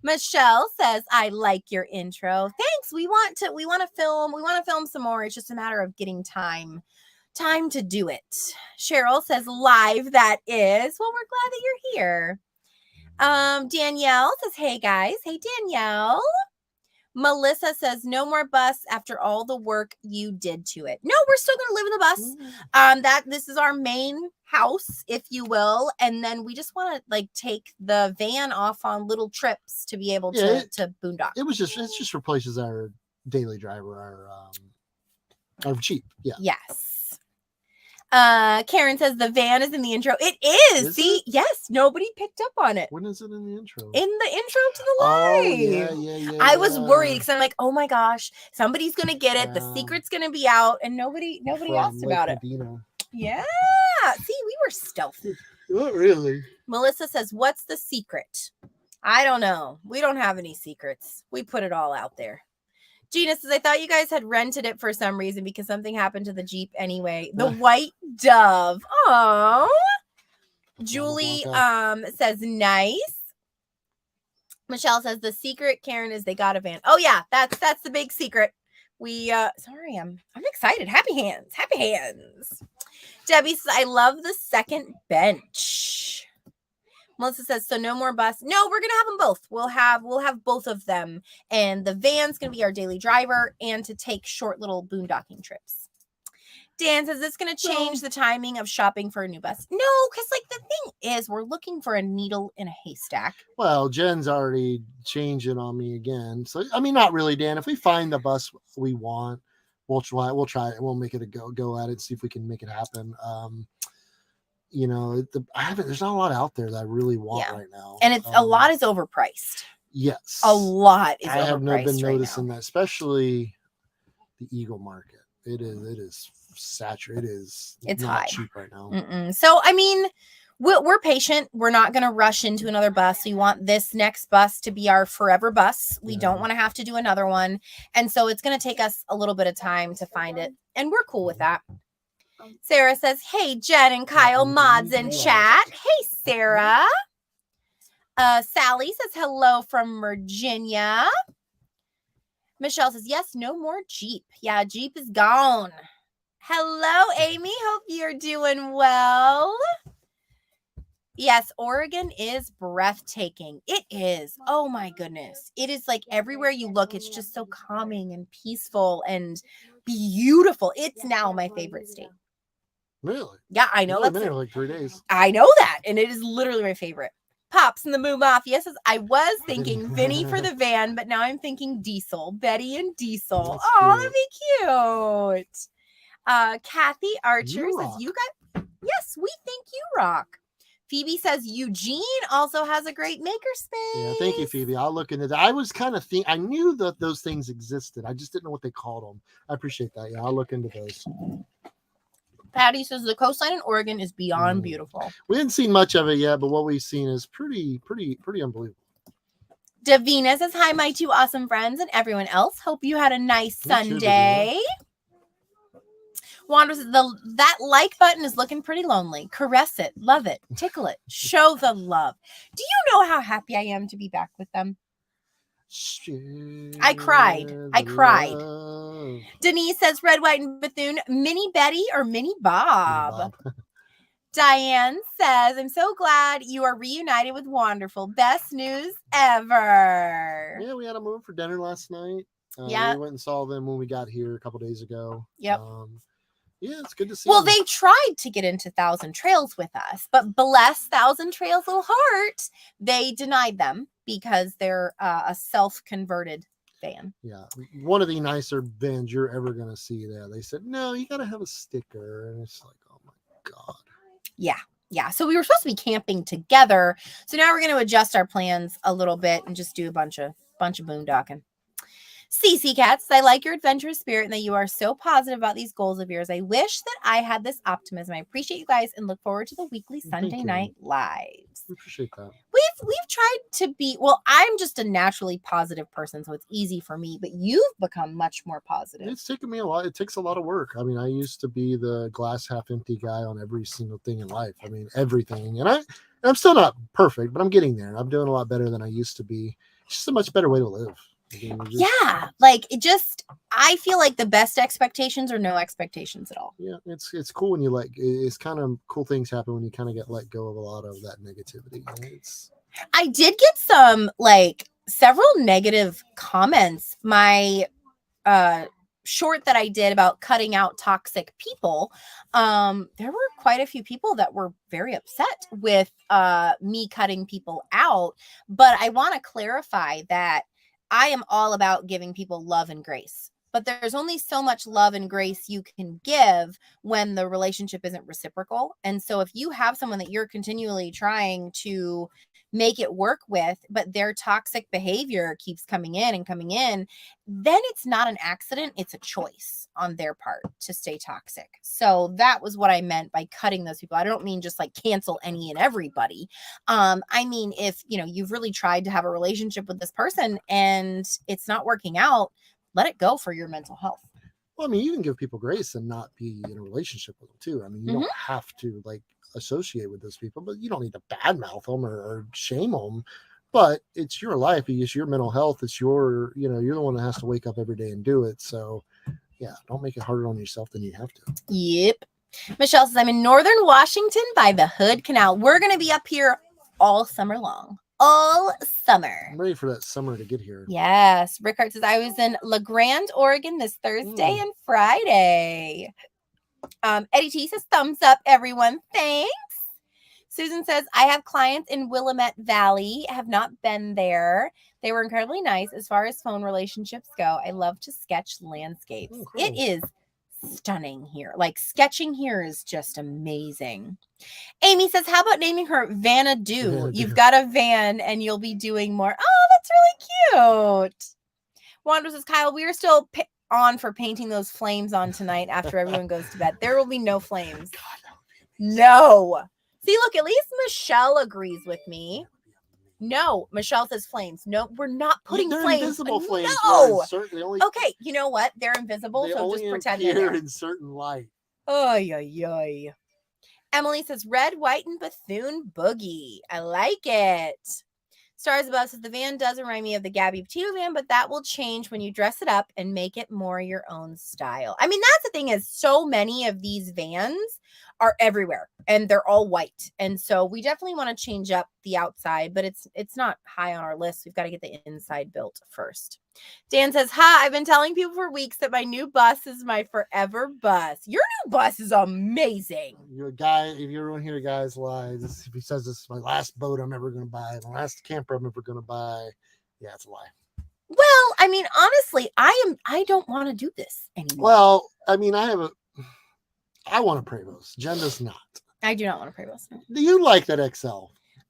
Speaker 1: Michelle says, I like your intro. Thanks. We want to film some more. It's just a matter of getting time to do it. Cheryl says, live that is. Well, we're glad that you're here. Danielle says, hey guys. Hey, Danielle. Melissa says, no more bus after all the work you did to it. No, we're still going to live in the bus. This is our main house, if you will. And then we just want to like take the van off on little trips to be able to boondock.
Speaker 2: It just replaces our daily driver, our Jeep. Yeah.
Speaker 1: Yes. Karen says the van is in the intro. It is. See, yes, nobody picked up on it.
Speaker 2: When is it in the intro?
Speaker 1: In the intro to the live.
Speaker 2: Oh, yeah.
Speaker 1: I was worried because I'm like, oh my gosh, somebody's gonna get it. The secret's gonna be out, and nobody asked about it. Yeah. See, we were stealthy.
Speaker 2: Not really.
Speaker 1: Melissa says, what's the secret? I don't know. We don't have any secrets. We put it all out there. Gina says, I thought you guys had rented it for some reason because something happened to the Jeep anyway. The white dove. Oh. Julie says, nice. Michelle says, the secret, Karen, is they got a van. Oh, yeah, that's the big secret. I'm excited. Happy hands. Debbie says, I love the second bench. Melissa says, so no more bus. No, we're going to have them both. We'll have both of them. And the van's going to be our daily driver and to take short little boondocking trips. Dan says, it's going to change the timing of shopping for a new bus. No, because like the thing is, we're looking for a needle in a haystack.
Speaker 2: Well, Jen's already changing on me again. So, I mean, not really, Dan. If we find the bus we want, we'll try it. We'll make it a go at it, see if we can make it happen. There's not a lot out there that I really want right now.
Speaker 1: And it's a lot is overpriced.
Speaker 2: Yes.
Speaker 1: A lot is overpriced.
Speaker 2: I have been noticing that, especially the Eagle market. It is saturated. It's not
Speaker 1: high.
Speaker 2: Cheap right now.
Speaker 1: So, I mean, we're patient. We're not going to rush into another bus. We want this next bus to be our forever bus. We don't want to have to do another one. And so it's going to take us a little bit of time to find it. And we're cool with that. Sarah says, hey, Jen and Kyle, mods in chat. Hey, Sarah. Sally says, hello from Virginia. Michelle says, yes, no more Jeep. Yeah, Jeep is gone. Hello, Amy. Hope you're doing well. Yes, Oregon is breathtaking. It is. Oh, my goodness. It is like everywhere you look, it's just so calming and peaceful and beautiful. It's now my favorite state.
Speaker 2: Really?
Speaker 1: Yeah, I know.
Speaker 2: I've been here like 3 days.
Speaker 1: I know that. And it is literally my favorite. Pops in the Moo Mafia says, I was thinking Vinny for the van, but now I'm thinking Diesel. Betty and Diesel. Oh, that'd be cute. Kathy Archer says, you guys, yes, we think you rock. Phoebe says Eugene also has a great makerspace.
Speaker 2: Yeah, thank you, Phoebe. I'll look into that. I was kind of I knew that those things existed. I just didn't know what they called them. I appreciate that. Yeah, I'll look into those.
Speaker 1: Patty says the coastline in Oregon is beyond beautiful.
Speaker 2: We didn't see much of it yet, but what we've seen is pretty unbelievable.
Speaker 1: Davina says, hi, my two awesome friends and everyone else. Hope you had a nice Sunday. Wanda says, that like button is looking pretty lonely. Caress it, love it, tickle it, show the love. Do you know how happy I am to be back with them? I cried. Denise says, Red, White, and Bethune, Mini Betty or Mini Bob? Diane says, I'm so glad you are reunited with Wonderful. Best news ever.
Speaker 2: Yeah, we had them over for dinner last night. We went and saw them when we got here a couple days ago.
Speaker 1: Yep.
Speaker 2: Yeah, it's good to see
Speaker 1: them.
Speaker 2: They
Speaker 1: tried to get into Thousand Trails with us, but bless Thousand Trails little heart, they denied them because they're a self-converted van.
Speaker 2: Yeah, one of the nicer vans you're ever going to see there. They said, no, you got to have a sticker. And it's like, oh my God.
Speaker 1: Yeah. So we were supposed to be camping together. So now we're going to adjust our plans a little bit and just do a bunch of boondocking. CC Cats, I like your adventurous spirit and that you are so positive about these goals of yours. I wish that I had this optimism. I appreciate you guys and look forward to the weekly Sunday night lives.
Speaker 2: We appreciate that.
Speaker 1: We've tried to be, well, I'm just a naturally positive person, so it's easy for me, but you've become much more positive.
Speaker 2: It's taken me a lot. It takes a lot of work. I mean, I used to be the glass half empty guy on every single thing in life. I mean, everything. And I'm still not perfect, but I'm getting there. I'm doing a lot better than I used to be. It's just a much better way to live.
Speaker 1: I feel like the best expectations are no expectations at all.
Speaker 2: Yeah, it's cool when you it's kind of cool things happen when you kind of get let go of a lot of that negativity.
Speaker 1: I did get some several negative comments. My short that I did about cutting out toxic people, there were quite a few people that were very upset with me cutting people out, but I want to clarify that I am all about giving people love and grace, but there's only so much love and grace you can give when the relationship isn't reciprocal. And so if you have someone that you're continually trying to make it work with, but their toxic behavior keeps coming in, then it's not an accident. It's a choice on their part to stay toxic. So that was what I meant by cutting those people. I don't mean just cancel any and everybody. I mean, if you've really tried to have a relationship with this person and it's not working out, let it go for your mental health.
Speaker 2: Well, I mean, you can give people grace and not be in a relationship with them too. I mean, you don't have to associate with those people, but you don't need to badmouth them or shame them. But it's your life, it's your mental health, it's your, you're the one that has to wake up every day and do it. So yeah, don't make it harder on yourself than you have to.
Speaker 1: Yep. Michelle says, I'm in Northern Washington by the Hood Canal. We're going to be up here all summer long. All summer.
Speaker 2: I'm ready for that summer to get here.
Speaker 1: Yes. Rickard says, I was in La Grande, Oregon this Thursday and Friday. Eddie T says, thumbs up, everyone. Thanks. Susan says, I have clients in Willamette Valley. Have not been there. They were incredibly nice as far as phone relationships go. I love to sketch landscapes. Oh, cool. It is stunning here. Sketching here is just amazing. Amy says, how about naming her Vanadu? You've got a van and you'll be doing more. Oh, that's really cute. Wanda says, Kyle, we are still on for painting those flames on tonight after everyone goes to bed. There will be no flames. No. See, look, at least Michelle agrees with me. No, Michelle says flames. No, we're not putting
Speaker 2: they're
Speaker 1: flames.
Speaker 2: Invisible flames.
Speaker 1: No. Okay, you know what? They're invisible, so
Speaker 2: only
Speaker 1: just pretend
Speaker 2: they're in certain light.
Speaker 1: Oy. Emily says, red, white, and Bethune boogie. I like it. Stars Above says, the van does remind me of the Gabby Petito van, but that will change when you dress it up and make it more your own style. I mean, that's the thing is so many of these vans are everywhere and they're all white. And so we definitely want to change up the outside, but it's not high on our list. We've got to get the inside built first. Dan says, I've been telling people for weeks that my new bus is my forever bus. Your new bus is amazing.
Speaker 2: You're a guy, if you ever hear a guy's lies, if he says this is my last boat I'm ever going to buy, my last camper I'm ever going to buy, yeah, it's a lie.
Speaker 1: Well, I mean, honestly, I don't want to do this anymore.
Speaker 2: Well, I mean, I want to pray those. Jen does not.
Speaker 1: I do not want a Prevost. No.
Speaker 2: Do you like that XL?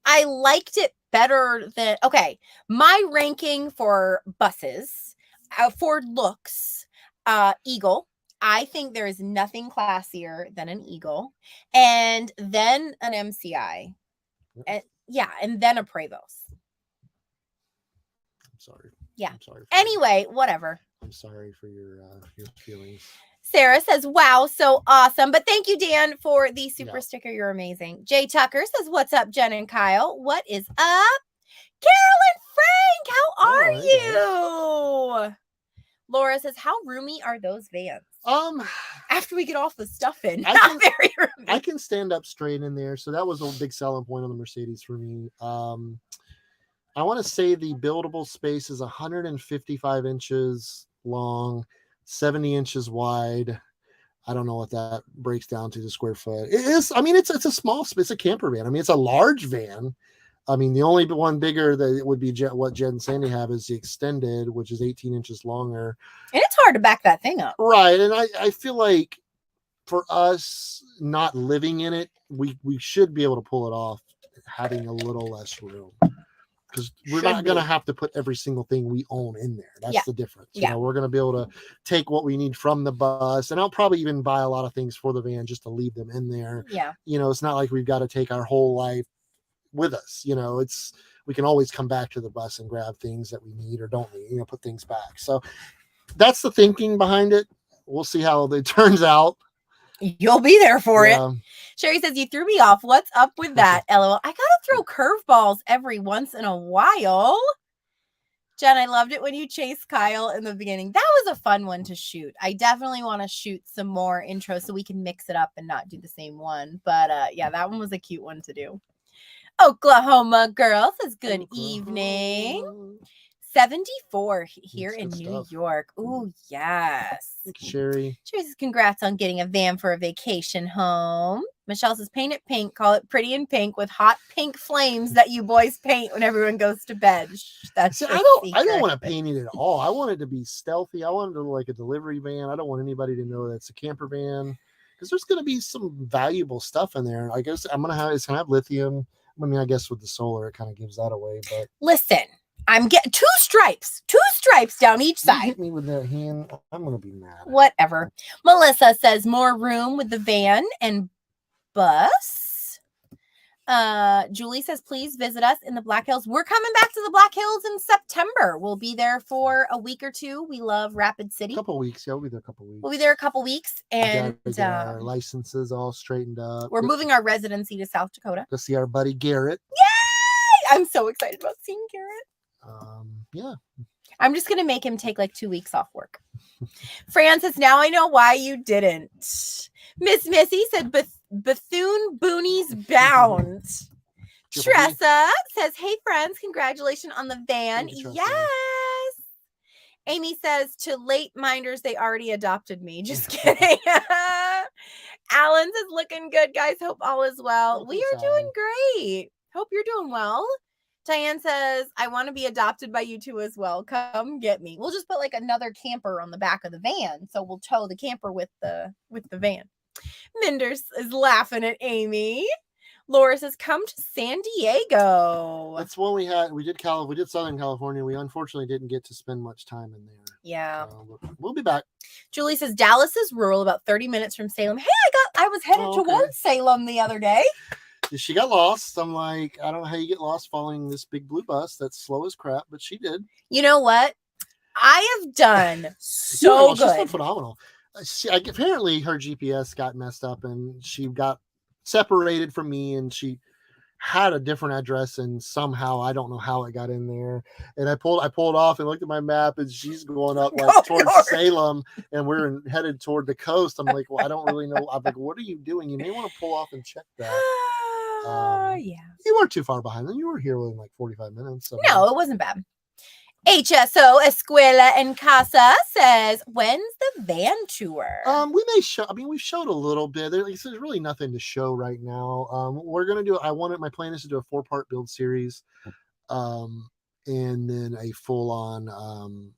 Speaker 1: I liked it better than, okay, my ranking for buses, for looks, Eagle. I think there is nothing classier than an Eagle, and then an MCI. And yeah, and then a Prevost.
Speaker 2: I'm sorry.
Speaker 1: Yeah.
Speaker 2: I'm sorry.
Speaker 1: Anyway, whatever.
Speaker 2: I'm sorry for your feelings.
Speaker 1: Sarah says, wow, so awesome. But thank you, Dan, for the super sticker. You're amazing. Jay Tucker says, what's up, Jen and Kyle? What is up? Carol and Frank, how are you? Laura says, how roomy are those vans? After we get off the stuff in, not very roomy.
Speaker 2: I can stand up straight in there. So that was a big selling point on the Mercedes for me. I want to say the buildable space is 155 inches long, 70 inches wide. I don't know what that breaks down to the square foot. It is, I mean, it's a small space, it's a camper van. I mean, it's a large van. I mean, the only one bigger that would be what Jen and Sandy have is the extended, which is 18 inches longer.
Speaker 1: And it's hard to back that thing up.
Speaker 2: Right. And I feel like for us not living in it, we should be able to pull it off having a little less room. Because we're not going to have to put every single thing we own in there. That's the difference. You know, we're going to be able to take what we need from the bus. And I'll probably even buy a lot of things for the van just to leave them in there.
Speaker 1: Yeah.
Speaker 2: You know, it's not like we've got to take our whole life with us. You know, we can always come back to the bus and grab things that we need or don't need, you know, put things back. So that's the thinking behind it. We'll see how it turns out.
Speaker 1: You'll be there for it. Sherry says, you threw me off. What's up with that? LOL. I got to throw curveballs every once in a while. Jen, I loved it when you chased Kyle in the beginning. That was a fun one to shoot. I definitely want to shoot some more intros so we can mix it up and not do the same one. But yeah, that one was a cute one to do. Oklahoma girl says, good evening. 74 here in New York. Oh, yes.
Speaker 2: Sherry.
Speaker 1: Sherry says, congrats on getting a van for a vacation home. Michelle says, paint it pink. Call it pretty in pink with hot pink flames that you boys paint when everyone goes to bed. That's
Speaker 2: I don't want to paint it at all. I want it to be stealthy. I want it to look like a delivery van. I don't want anybody to know that's a camper van because there's going to be some valuable stuff in there. I guess it's going to have lithium. I mean, I guess with the solar, it kind of gives that away. But
Speaker 1: listen. I'm getting two stripes down each side.
Speaker 2: Hit me with that hand. I'm going to be mad.
Speaker 1: Whatever. Melissa says more room with the van and bus. Julie says, please visit us in the Black Hills. We're coming back to the Black Hills in September. We'll be there for a week or two. We love Rapid City.
Speaker 2: A couple weeks. Yeah, we'll be there a couple weeks.
Speaker 1: And
Speaker 2: our licenses all straightened up.
Speaker 1: We're moving our residency to South Dakota.
Speaker 2: Go see our buddy Garrett.
Speaker 1: Yay! I'm so excited about seeing Garrett.
Speaker 2: Yeah.
Speaker 1: I'm just going to make him take like 2 weeks off work. Francis, now I know why you didn't. Miss Missy said, Bethune Boonies bound. Tressa says, hey, friends, congratulations on the van. Yes. Amy says, to late minders, they already adopted me. Just kidding. Alan says, looking good, guys. Hope all is well. We are doing great. Hope you're doing well. Diane says, I want to be adopted by you two as well. Come get me. We'll just put like another camper on the back of the van. So we'll tow the camper with the van. Minders is laughing at Amy. Laura says, come to San Diego.
Speaker 2: That's what we had. We did Southern California. We unfortunately didn't get to spend much time in there.
Speaker 1: Yeah.
Speaker 2: We'll be back.
Speaker 1: Julie says, Dallas is rural, about 30 minutes from Salem. Hey, I was headed towards Salem the other day.
Speaker 2: She got lost. I'm like, I don't know how you get lost following this big blue bus that's slow as crap, but she did.
Speaker 1: You know what? I have done so good. She's
Speaker 2: been phenomenal. Apparently her GPS got messed up and she got separated from me and she had a different address and somehow I don't know how it got in there. And I pulled off and looked at my map and she's going up like towards Salem and we're headed toward the coast. I'm like, well, I don't really know. I'm like, what are you doing? You may want to pull off and check that.
Speaker 1: Yeah.
Speaker 2: You weren't too far behind them. You were here within like 45 minutes. So.
Speaker 1: No, it wasn't bad. HSO Escuela en Casa says, when's the van tour?
Speaker 2: We may show. I mean, we've showed a little bit. There's really nothing to show right now. We're gonna do. My plan is to do a 4-part build series, and then a full-on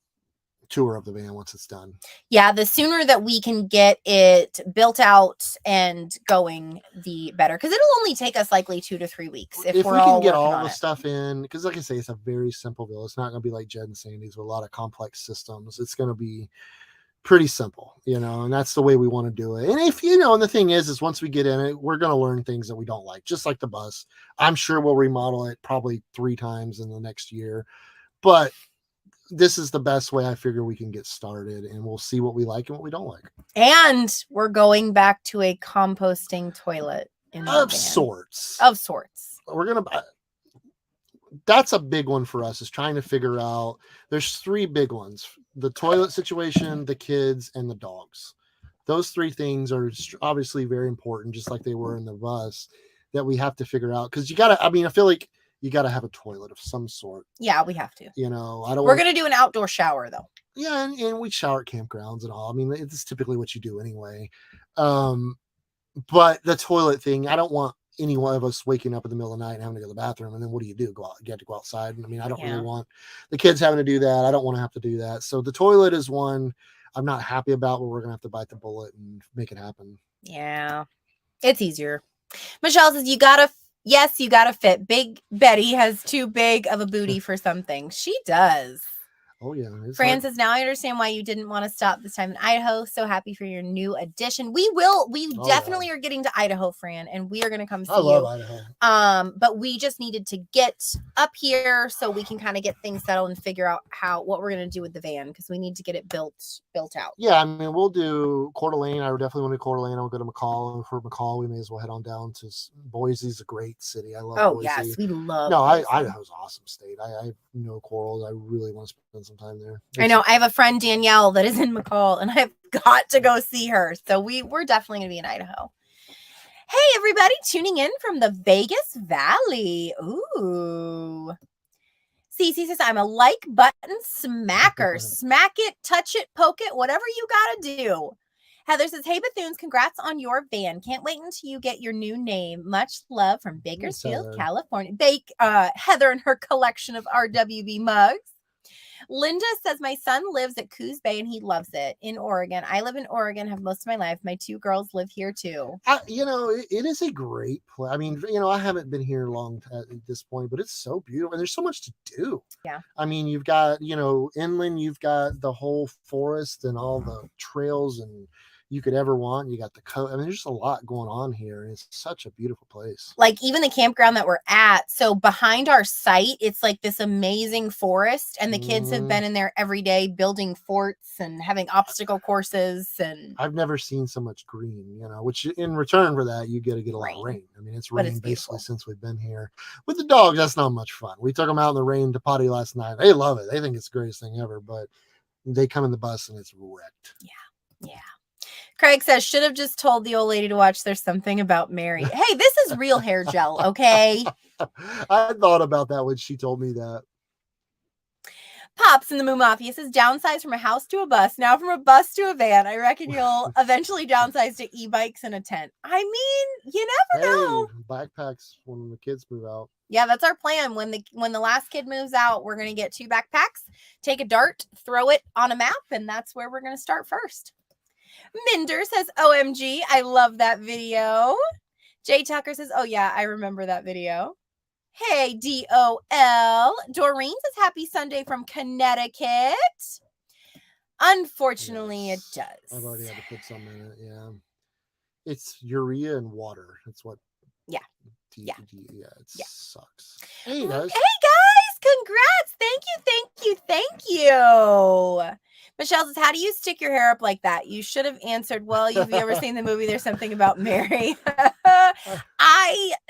Speaker 2: tour of the van once it's done.
Speaker 1: Yeah, the sooner that we can get it built out and going, the better. Because it'll only take us likely 2 to 3 weeks if we're
Speaker 2: we
Speaker 1: all
Speaker 2: can get
Speaker 1: working
Speaker 2: all
Speaker 1: on
Speaker 2: the
Speaker 1: it.
Speaker 2: stuff in. Because like I say, it's a very simple bill. It's not going to be like Jenn and Sandy's with a lot of complex systems. It's going to be pretty simple, you know, and that's the way we want to do it. And if, you know, and the thing is once we get in it, we're going to learn things that we don't like, just like the bus. I'm sure we'll remodel it probably 3 times in the next year, but this is the best way I figure we can get started, and we'll see what we like and what we don't like.
Speaker 1: And we're going back to a composting toilet in the van.
Speaker 2: sorts.
Speaker 1: Of sorts.
Speaker 2: We're going to, that's a big one for us, is trying to figure out, there's 3 big ones: the toilet situation, the kids, and the dogs. Those 3 things are obviously very important, just like they were in the bus, that we have to figure out. Because you got to, I mean, I feel like you got to have a toilet of some sort.
Speaker 1: Yeah, we have to.
Speaker 2: You know, I don't.
Speaker 1: We're going to do an outdoor shower, though.
Speaker 2: Yeah, and we shower at campgrounds and all. I mean, it's typically what you do anyway. But the toilet thing, I don't want any one of us waking up in the middle of the night and having to go to the bathroom, and then what do? Go out, you have to go outside. And I mean, I don't really want the kids having to do that. I don't want to have to do that. So the toilet is one I'm not happy about, but we're gonna have to bite the bullet and make it happen.
Speaker 1: Yeah, it's easier. Michelle says, you gotta fit. Big Betty has too big of a booty for something. She does.
Speaker 2: Oh yeah.
Speaker 1: Fran says, now I understand why you didn't want to stop this time in Idaho. So happy for your new addition. We definitely are getting to Idaho, Fran, and we are going to come see you.
Speaker 2: I love Idaho.
Speaker 1: But we just needed to get up here so we can kind of get things settled and figure out what we're going to do with the van, because we need to get it built out.
Speaker 2: Yeah, I mean, we'll do Coeur d'Alene. I would definitely want to do Coeur d'Alene. I'll go to McCall. And for McCall, we may as well head on down to Boise's a great city. I love Boise. Oh
Speaker 1: yes, we love.
Speaker 2: No, Idaho's an awesome state. I have no quarrels. I really want to spend some time there.
Speaker 1: I know. I have a friend, Danielle, that is in McCall, and I've got to go see her. So we're definitely going to be in Idaho. Hey, everybody tuning in from the Vegas Valley. Ooh. Cece says, I'm a like button smacker. Smack it, touch it, poke it, whatever you got to do. Heather says, hey, Bethunes, congrats on your van. Can't wait until you get your new name. Much love from Bakersfield, California. Heather and her collection of RWB mugs. Linda says, my son lives at Coos Bay and he loves it in Oregon. I live in Oregon, have most of my life. My 2 girls live here too.
Speaker 2: You know, it is a great place. I mean, you know, I haven't been here long at this point, but it's so beautiful and there's so much to do.
Speaker 1: Yeah.
Speaker 2: I mean, you've got, you know, inland, you've got the whole forest and all the trails and you could ever want. You got the coast. I mean, there's just a lot going on here. And it's such a beautiful place.
Speaker 1: Like even the campground that we're at. So behind our site, it's like this amazing forest. And the kids have been in there every day building forts and having obstacle courses. And
Speaker 2: I've never seen so much green, you know, which in return for that, you get a lot of rain. I mean, it's rained basically since we've been here. With the dogs, that's not much fun. We took them out in the rain to potty last night. They love it. They think it's the greatest thing ever, but they come in the bus and it's wrecked.
Speaker 1: Yeah. Craig says, should have just told the old lady to watch There's Something About Mary. Hey, this is real hair gel, okay?
Speaker 2: I thought about that when she told me that.
Speaker 1: Pops in the Moo Mafia says, downsize from a house to a bus. Now from a bus to a van. I reckon you'll eventually downsize to e-bikes and a tent. I mean, you never know.
Speaker 2: Backpacks when the kids move out.
Speaker 1: Yeah, that's our plan. When the last kid moves out, we're going to get 2 backpacks, take a dart, throw it on a map, and that's where we're going to start first. Minder says, OMG, I love that video. Jay Tucker says, oh yeah, I remember that video. Hey, DOL. Doreen says, happy Sunday from Connecticut. Unfortunately, It does.
Speaker 2: I've already had to put some in it, yeah. It's urea and water. That's what.
Speaker 1: Yeah.
Speaker 2: It sucks. Hey, guys.
Speaker 1: Congrats. Thank you. Michelle says, how do you stick your hair up like that? You should have answered, well, have you ever seen the movie There's Something About Mary?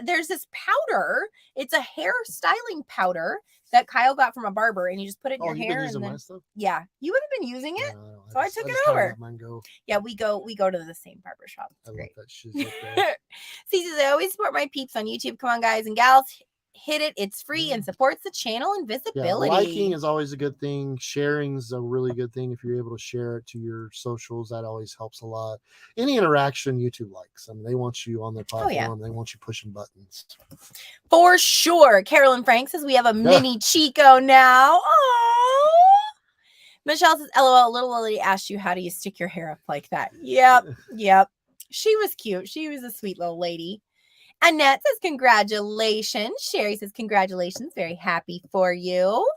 Speaker 1: There's this powder. It's a hair styling powder that Kyle got from a barber, and you just put it in your hair. And then, yeah, you haven't been using it. No, so I took it over. Yeah, we go to the same barber shop. It's great. See, says, I always support my peeps on YouTube. Come on, guys and gals. Hit it. It's free and supports the channel and visibility.
Speaker 2: Liking is always a good thing. Sharing is a really good thing. If you're able to share it to your socials, that always helps a lot. Any interaction YouTube likes. I mean, they want you on their platform. They want you pushing buttons. For sure. Carolyn Frank says we have a mini Chico now. Oh,
Speaker 1: Michelle says, LOL, little Lily asked you, how do you stick your hair up like that? Yep. She was cute. She was a sweet little lady. Annette says, congratulations. Sherry says, congratulations. Very happy for you.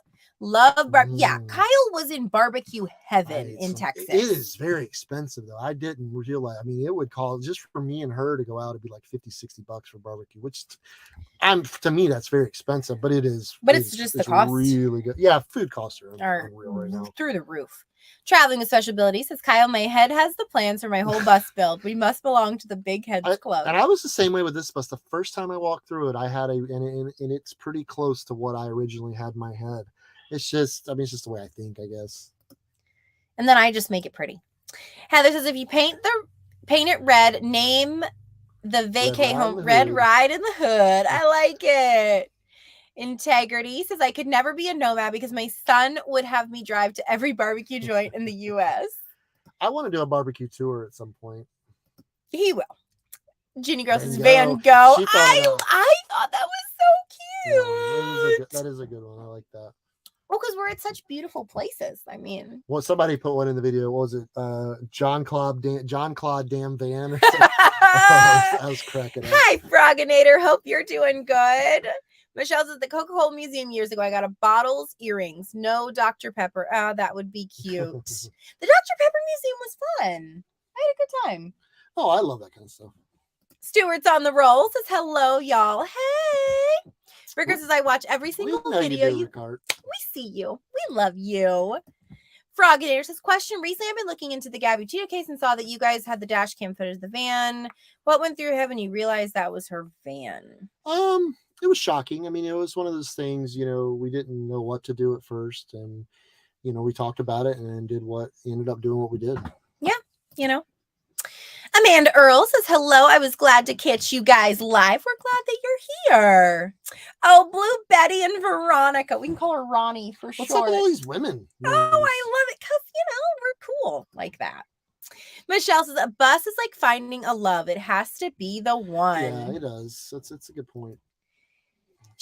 Speaker 1: Love yeah, Kyle was in barbecue heaven in Texas.
Speaker 2: It is very expensive though. I didn't realize. I mean, it would cost just for me and her to go out, it'd be like $50-$60 for barbecue, which to me that's very expensive, but it is.
Speaker 1: But it's just the cost.
Speaker 2: Really good. Yeah, food costs are unreal right now.
Speaker 1: Through the roof. Traveling with Special Ability says, Kyle, my head has the plans for my whole bus build. We must belong to the Big Heads Club.
Speaker 2: And I was the same way with this bus. The first time I walked through it, I had and it's pretty close to what I originally had in my head. It's just, I mean, it's just the way I think, I guess.
Speaker 1: And then I just make it pretty. Heather says, if you paint it red, name the vacay home Red Ride in the Hood. I like it. Integrity says, I could never be a nomad because my son would have me drive to every barbecue joint in the U.S.
Speaker 2: I want to do a barbecue tour at some point.
Speaker 1: He will. Ginny Girl says, Van Gogh. I thought that was so cute.
Speaker 2: Yeah, that is a good one. I like that.
Speaker 1: Well, because we're at such beautiful places. I mean,
Speaker 2: well, somebody put one in the video. What was it? John Claude Damn Van. Or something. I was cracking up.
Speaker 1: Hi, Froginator. Hope you're doing good. Michelle says, the Coca-Cola Museum years ago, I got a bottles, earrings, no Dr. Pepper. That would be cute. The Dr. Pepper Museum was fun. I had a good time.
Speaker 2: Oh, I love that kind of stuff.
Speaker 1: Stewart's on the roll says, hello, y'all. Hey. Ricker says, I watch every single video. We see you. We love you. Froginator says, question. Recently, I've been looking into the Gabby Cheetah case and saw that you guys had the dash cam footage of the van. What went through your head when you realized that was her van?
Speaker 2: It was shocking. I mean, it was one of those things, we didn't know what to do at first. And, we talked about it and ended up doing what we did.
Speaker 1: Yeah, Amanda Earl says, hello, I was glad to catch you guys live. We're glad that you're here. Oh, Blue Betty and Veronica. We can call her Ronnie for short.
Speaker 2: What's up with all these women?
Speaker 1: Oh, I love it because, we're cool like that. Michelle says, a bus is like finding a love. It has to be the one.
Speaker 2: Yeah, it does. It's a good point.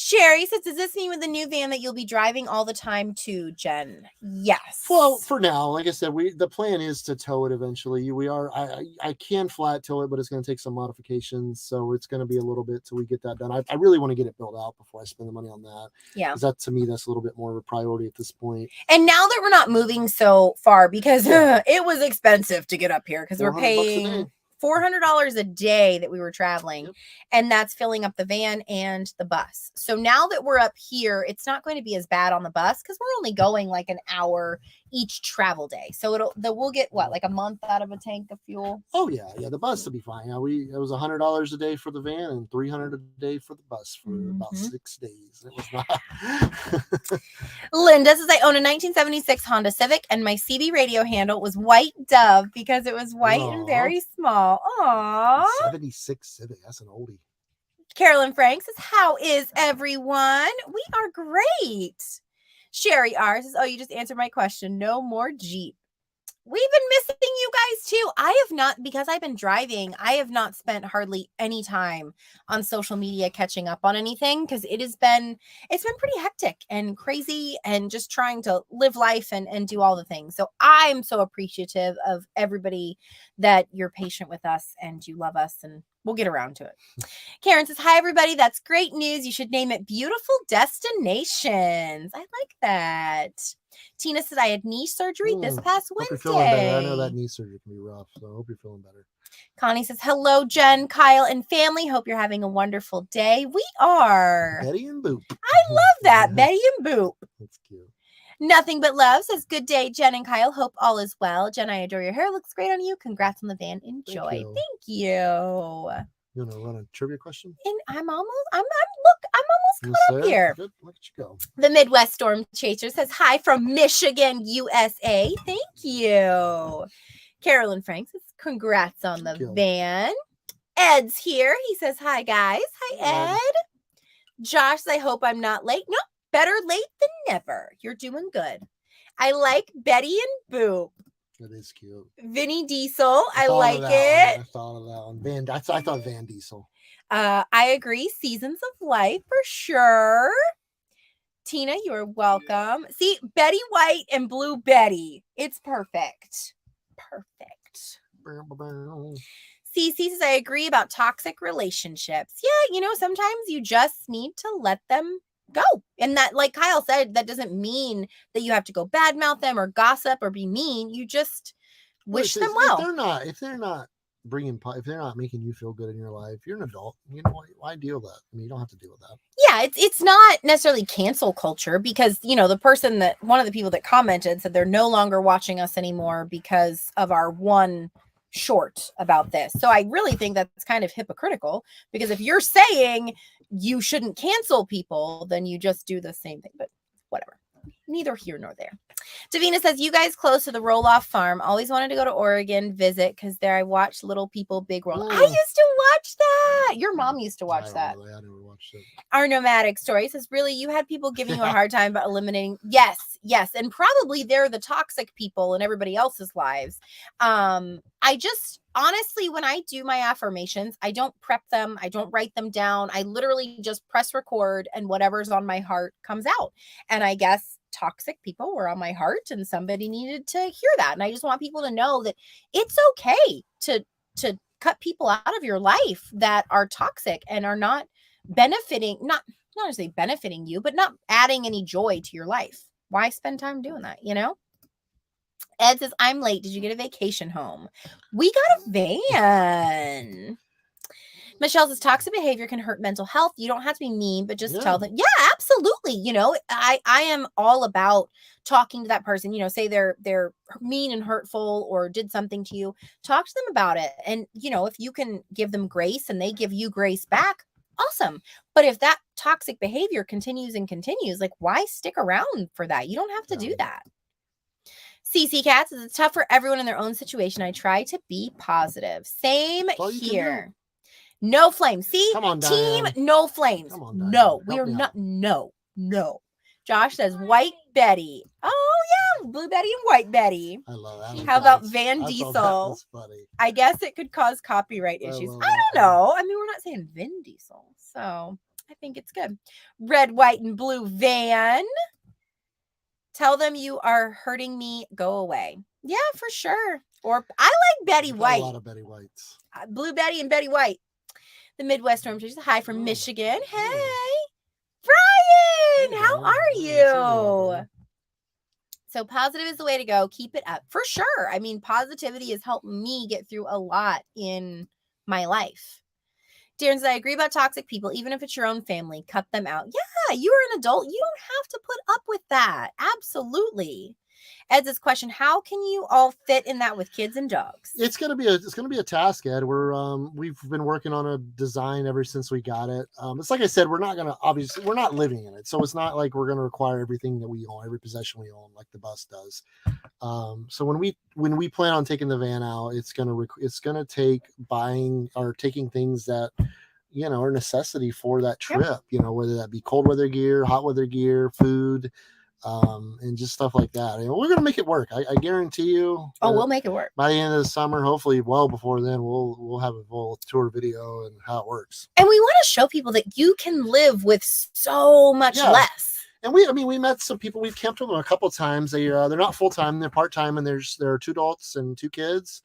Speaker 1: Sherry says, does this mean with the new van that you'll be driving all the time too, Jen? Yes.
Speaker 2: Well, for now, like I said, the plan is to tow it eventually. I can flat tow it, but it's going to take some modifications. So it's going to be a little bit till we get that done. I really want to get it built out before I spend the money on that.
Speaker 1: Yeah.
Speaker 2: Because that, to me, that's a little bit more of a priority at this point.
Speaker 1: And now that we're not moving so far, because it was expensive to get up here because we're paying $400 a day that we were traveling. Yep. And that's filling up the van and the bus. So now that we're up here, it's not going to be as bad on the bus because we're only going like an hour each travel day. So we'll get like a month out of a tank of fuel.
Speaker 2: Oh yeah. The bus will be fine. It was $100 a day for the van and $300 a day for the bus for about 6 days. It was not.
Speaker 1: Linda says, I own a 1976 Honda Civic and my CB radio handle was White Dove because it was white and very small. Aww.
Speaker 2: 76 Civic. That's an oldie.
Speaker 1: Carolyn Frank says, how is everyone? We are great. Sherry R says, oh, you just answered my question. No more Jeep. We've been missing you guys too. I have not, because I've been driving, I have not spent hardly any time on social media catching up on anything because it's been pretty hectic and crazy and just trying to live life and do all the things. So I'm so appreciative of everybody that you're patient with us and you love us, and we'll get around to it. Karen says, hi, everybody. That's great news. You should name it Beautiful Destinations. I like that. Tina said, I had knee surgery this past Wednesday.
Speaker 2: I know that knee surgery can be rough, so I hope you're feeling better.
Speaker 1: Connie says, hello, Jen, Kyle, and family. Hope you're having a wonderful day. We are.
Speaker 2: Betty and Boop.
Speaker 1: I love that. Betty and Boop.
Speaker 2: That's cute.
Speaker 1: Nothing But Love says, good day, Jen and Kyle. Hope all is well. Jen, I adore your hair. Looks great on you. Congrats on the van. Enjoy. Thank you.
Speaker 2: You want to run a trivia question?
Speaker 1: And I'm almost caught up here.
Speaker 2: Good. Look at you go.
Speaker 1: The Midwest Storm Chaser says, hi from Michigan, USA. Thank you. Carolyn Frank says, congrats on the van. Ed's here. He says, hi, guys. Hi, Ed. Josh says, I hope I'm not late. Nope. Better late than never. You're doing good. I like Betty and Boop.
Speaker 2: That is cute.
Speaker 1: Vinny Diesel. I like it.
Speaker 2: I thought of that one. I thought Van Diesel.
Speaker 1: I agree. Seasons of Life for sure. Tina, you are welcome. See, Betty White and Blue Betty. It's perfect. Perfect. CC says, I agree about toxic relationships. Yeah, you know, sometimes you just need to let them go. And that, like Kyle said, that doesn't mean that you have to go badmouth them or gossip or be mean. You just wish them well.
Speaker 2: If they're not if they're not making you feel good in your life, you're an adult. You know, why deal with that? I mean, you don't have to deal with that.
Speaker 1: Yeah, it's not necessarily cancel culture because, you know, one of the people that commented said they're no longer watching us anymore because of our one short about this. So I really think that's kind of hypocritical, because if you're saying you shouldn't cancel people, then you just do the same thing. But whatever, neither here nor there. Davina says, you guys close to the roll-off farm. Always wanted to go to Oregon, visit, because there I watched Little People Big World. I used to watch that. Your mom used to watch that.
Speaker 2: Really, I never watched it.
Speaker 1: Our nomadic story says, really, you had people giving you a hard time about eliminating. Yes. And probably they're the toxic people in everybody else's lives. I just, honestly, when I do my affirmations, I don't prep them. I don't write them down. I literally just press record and whatever's on my heart comes out. And I guess toxic people were on my heart and somebody needed to hear that. And I just want people to know that it's okay to cut people out of your life that are toxic and are not benefiting, not necessarily benefiting you, but not adding any joy to your life. Why spend time doing that, you know? Ed says, I'm late. Did you get a vacation home? We got a van. Michelle says, toxic behavior can hurt mental health. You don't have to be mean, but just tell them. Yeah, absolutely. You know, I am all about talking to that person. You know, say they're mean and hurtful or did something to you. Talk to them about it. And, you know, if you can give them grace and they give you grace back, awesome. But if that toxic behavior continues and continues, like, why stick around for that? You don't have to do that. CC Cat says, it's tough for everyone in their own situation. I try to be positive. Same here. No flames. See,
Speaker 2: come on,
Speaker 1: team,
Speaker 2: Diane.
Speaker 1: No flames.
Speaker 2: Come on, Diane.
Speaker 1: No, we are not. No. Josh says White Betty. Oh yeah, Blue Betty and White Betty.
Speaker 2: I love that.
Speaker 1: How about Van Diesel? I guess it could cause copyright issues. I don't know. I mean, we're not saying Vin Diesel, so I think it's good. Red, white, and blue Van. Tell them you are hurting me. Go away. Yeah, for sure. Or I like Betty White.
Speaker 2: A lot of Betty Whites.
Speaker 1: Blue Betty and Betty White. The Midwest Storm Chasers. Hi from Michigan. Hey, Brian. How are you? So positive is the way to go. Keep it up for sure. I mean, positivity has helped me get through a lot in my life. Darren says, I agree about toxic people. Even if it's your own family, cut them out. Yeah, you are an adult. You don't have to put up with that. Absolutely. Ed's question: how can you all fit in that with kids and dogs?
Speaker 2: It's gonna be a task, Ed. We've been working on a design ever since we got it. It's like I said, we're not living in it, so it's not like we're gonna require everything that we own, every possession we own, like the bus does. So when we plan on taking the van out, it's gonna take buying or taking things that, you know, are necessity for that trip. Yep. You know, whether that be cold weather gear, hot weather gear, food. And just stuff like that. I mean, we're gonna make it work. I guarantee you.
Speaker 1: Oh, we'll make it work
Speaker 2: by the end of the summer. Hopefully, well before then, we'll have a full tour video and how it works.
Speaker 1: And we want to show people that you can live with so much less.
Speaker 2: And we met some people. We've camped with them a couple of times. They're not full time. They're part time, and there are 2 adults and 2 kids.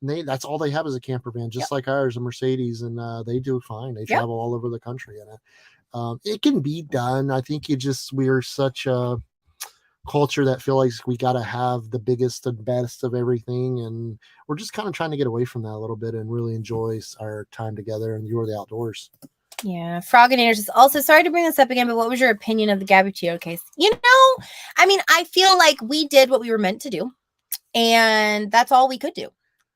Speaker 2: And that's all they have is a camper van, just like ours, a Mercedes, and they do fine. They travel all over the country in it. It can be done. I think we're such a culture that feel like we got to have the biggest and best of everything, and we're just kind of trying to get away from that a little bit and really enjoy our time together and enjoy the outdoors.
Speaker 1: Yeah, Froginator says, also, sorry to bring this up again, but what was your opinion of the Gabby Teo case? You know, I mean, I feel like we did what we were meant to do, and that's all we could do,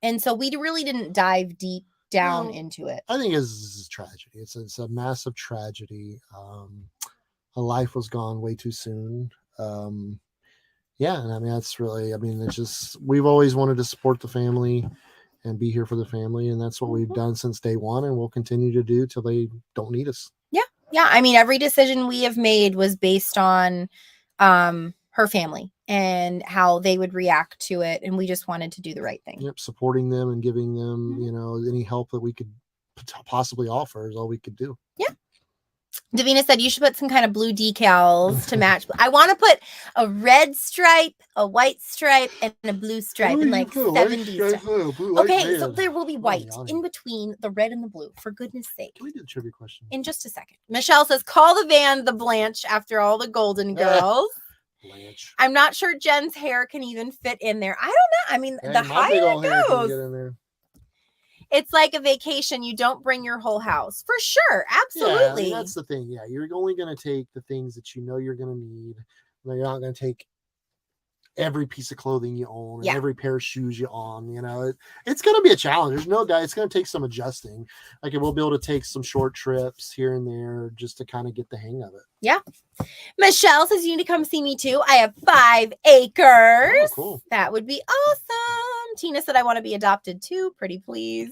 Speaker 1: and so we really didn't dive deep down into it.
Speaker 2: I think it's a tragedy. It's a massive tragedy. A life was gone way too soon. And I mean, it's just, we've always wanted to support the family and be here for the family, and that's what we've done since day one, and we'll continue to do till they don't need us.
Speaker 1: Yeah. I mean, every decision we have made was based on her family and how they would react to it, and we just wanted to do the right thing.
Speaker 2: Yep, supporting them and giving them, you know, any help that we could possibly offer is all we could do.
Speaker 1: Yeah. Davina said you should put some kind of blue decals to match. I want to put a red stripe, a white stripe, and a blue stripe in like 70s. Okay, so there will be white in between the red and the blue, for goodness sake.
Speaker 2: Can we do the trivia question?
Speaker 1: In just a second. Michelle says, call the van the Blanche after all the Golden Girls.
Speaker 2: Blanche.
Speaker 1: I'm not sure Jen's hair can even fit in there. I don't know. I mean, the higher it goes. It's like a vacation. You don't bring your whole house. For sure. Absolutely.
Speaker 2: Yeah, I mean, that's the thing. Yeah, you're only going to take the things that you know you're going to need. You're not going to take every piece of clothing you own and every pair of shoes you own. You know, it's going to be a challenge. There's no doubt. It's going to take some adjusting. Like, we'll be able to take some short trips here and there just to kind of get the hang of it.
Speaker 1: Yeah. Michelle says you need to come see me too. I have 5 acres.
Speaker 2: Oh, cool.
Speaker 1: That would be awesome. Tina said I want to be adopted too. Pretty please.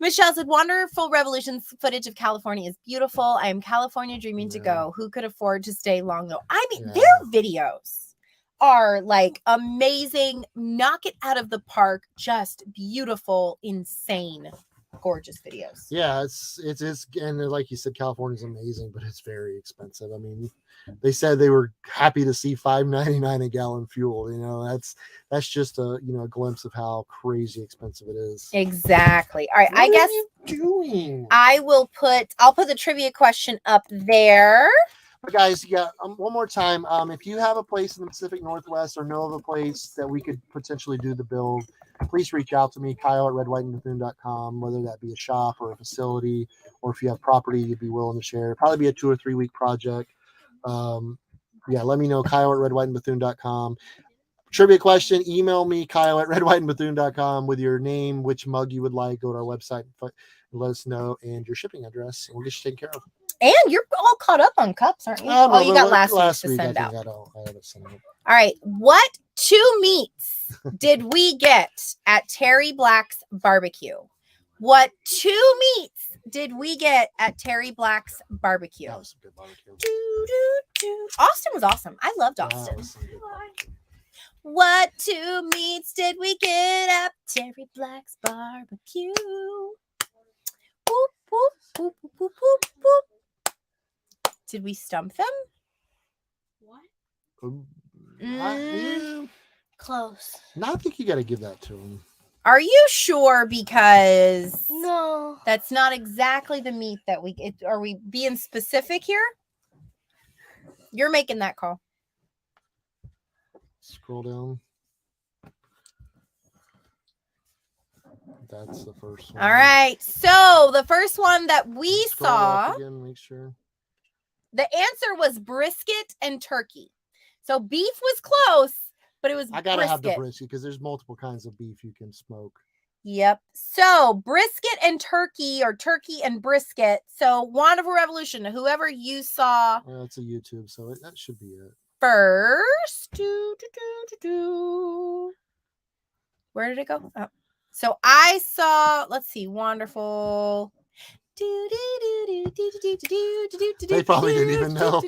Speaker 1: Michelle said Wonderful Revolutions footage of California is beautiful. I am California dreaming to go. Who could afford to stay long though? I mean, their videos are like amazing. Knock it out of the park. Just beautiful, insane, gorgeous videos.
Speaker 2: Yeah, it's and like you said, California's amazing, but it's very expensive. I mean, they said they were happy to see $5.99 a gallon fuel. You know, that's just a a glimpse of how crazy expensive it is.
Speaker 1: Exactly. All right,
Speaker 2: What
Speaker 1: I guess
Speaker 2: are you doing?
Speaker 1: I'll put the trivia question up there.
Speaker 2: But guys, one more time. If you have a place in the Pacific Northwest or know of a place that we could potentially do the build, please reach out to me, Kyle@redwhiteandbethune.com, whether that be a shop or a facility, or if you have property you'd be willing to share. Probably be a 2 or 3 week project. Let me know, Kyle@redwhiteandbethune.com. Trivia question, email me, Kyle@redwhiteandbethune.com with your name, which mug you would like. Go to our website and let us know, and your shipping address, and we'll get you taken care of.
Speaker 1: And you're all caught up on cups, aren't you?
Speaker 2: No,
Speaker 1: you got last week to send out.
Speaker 2: I have it sent out.
Speaker 1: All right. What 2 meats did we get at Terry Black's barbecue? What 2 meats did we get at Terry Black's barbecue?
Speaker 2: That was some good barbecue.
Speaker 1: Austin was awesome. I loved Austin. What 2 meats did we get at Terry Black's barbecue? Whoop, whoop, whoop, whoop, whoop, whoop, whoop. Did we stump them?
Speaker 2: What?
Speaker 1: Close.
Speaker 2: No, I think you got to give that to him.
Speaker 1: Are you sure? Because
Speaker 3: no,
Speaker 1: that's not exactly the meat that are we being specific here? You're making that call.
Speaker 2: Scroll down. That's the first one.
Speaker 1: All right. So the first one that we saw,
Speaker 2: again, make sure.
Speaker 1: The answer was brisket and turkey. So beef was close, but it was
Speaker 2: I gotta have the brisket because there's multiple kinds of beef you can smoke.
Speaker 1: Yep. So brisket and turkey, or turkey and brisket. So Wonderful Revolution, whoever you saw.
Speaker 2: Well, it's a YouTube, so that should be it.
Speaker 1: First. Where did it go? Oh. So I saw, let's see, Wonderful.
Speaker 2: They probably didn't even know.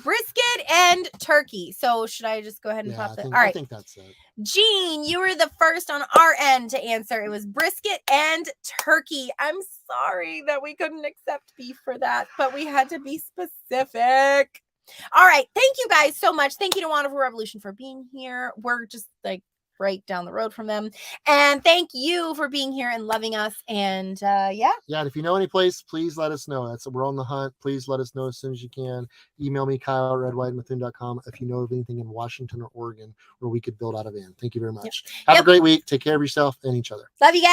Speaker 1: Brisket and turkey. So should I just go ahead and pop that? All right.
Speaker 2: I think that's it.
Speaker 1: Jean, you were the first on our end to answer. It was brisket and turkey. I'm sorry that we couldn't accept beef for that, but we had to be specific. All right. Thank you guys so much. Thank you to Wonderful Revolution for being here. We're just like right down the road from them. And thank you for being here and loving us. And yeah,
Speaker 2: if you know any place, please let us know. We're on the hunt. Please let us know as soon as you can. Email me, Kyle@redwhiteandbethune.com, if you know of anything in Washington or Oregon where we could build out a van. Thank you very much. Have a great week. Take care of yourself and each other.
Speaker 1: Love you guys.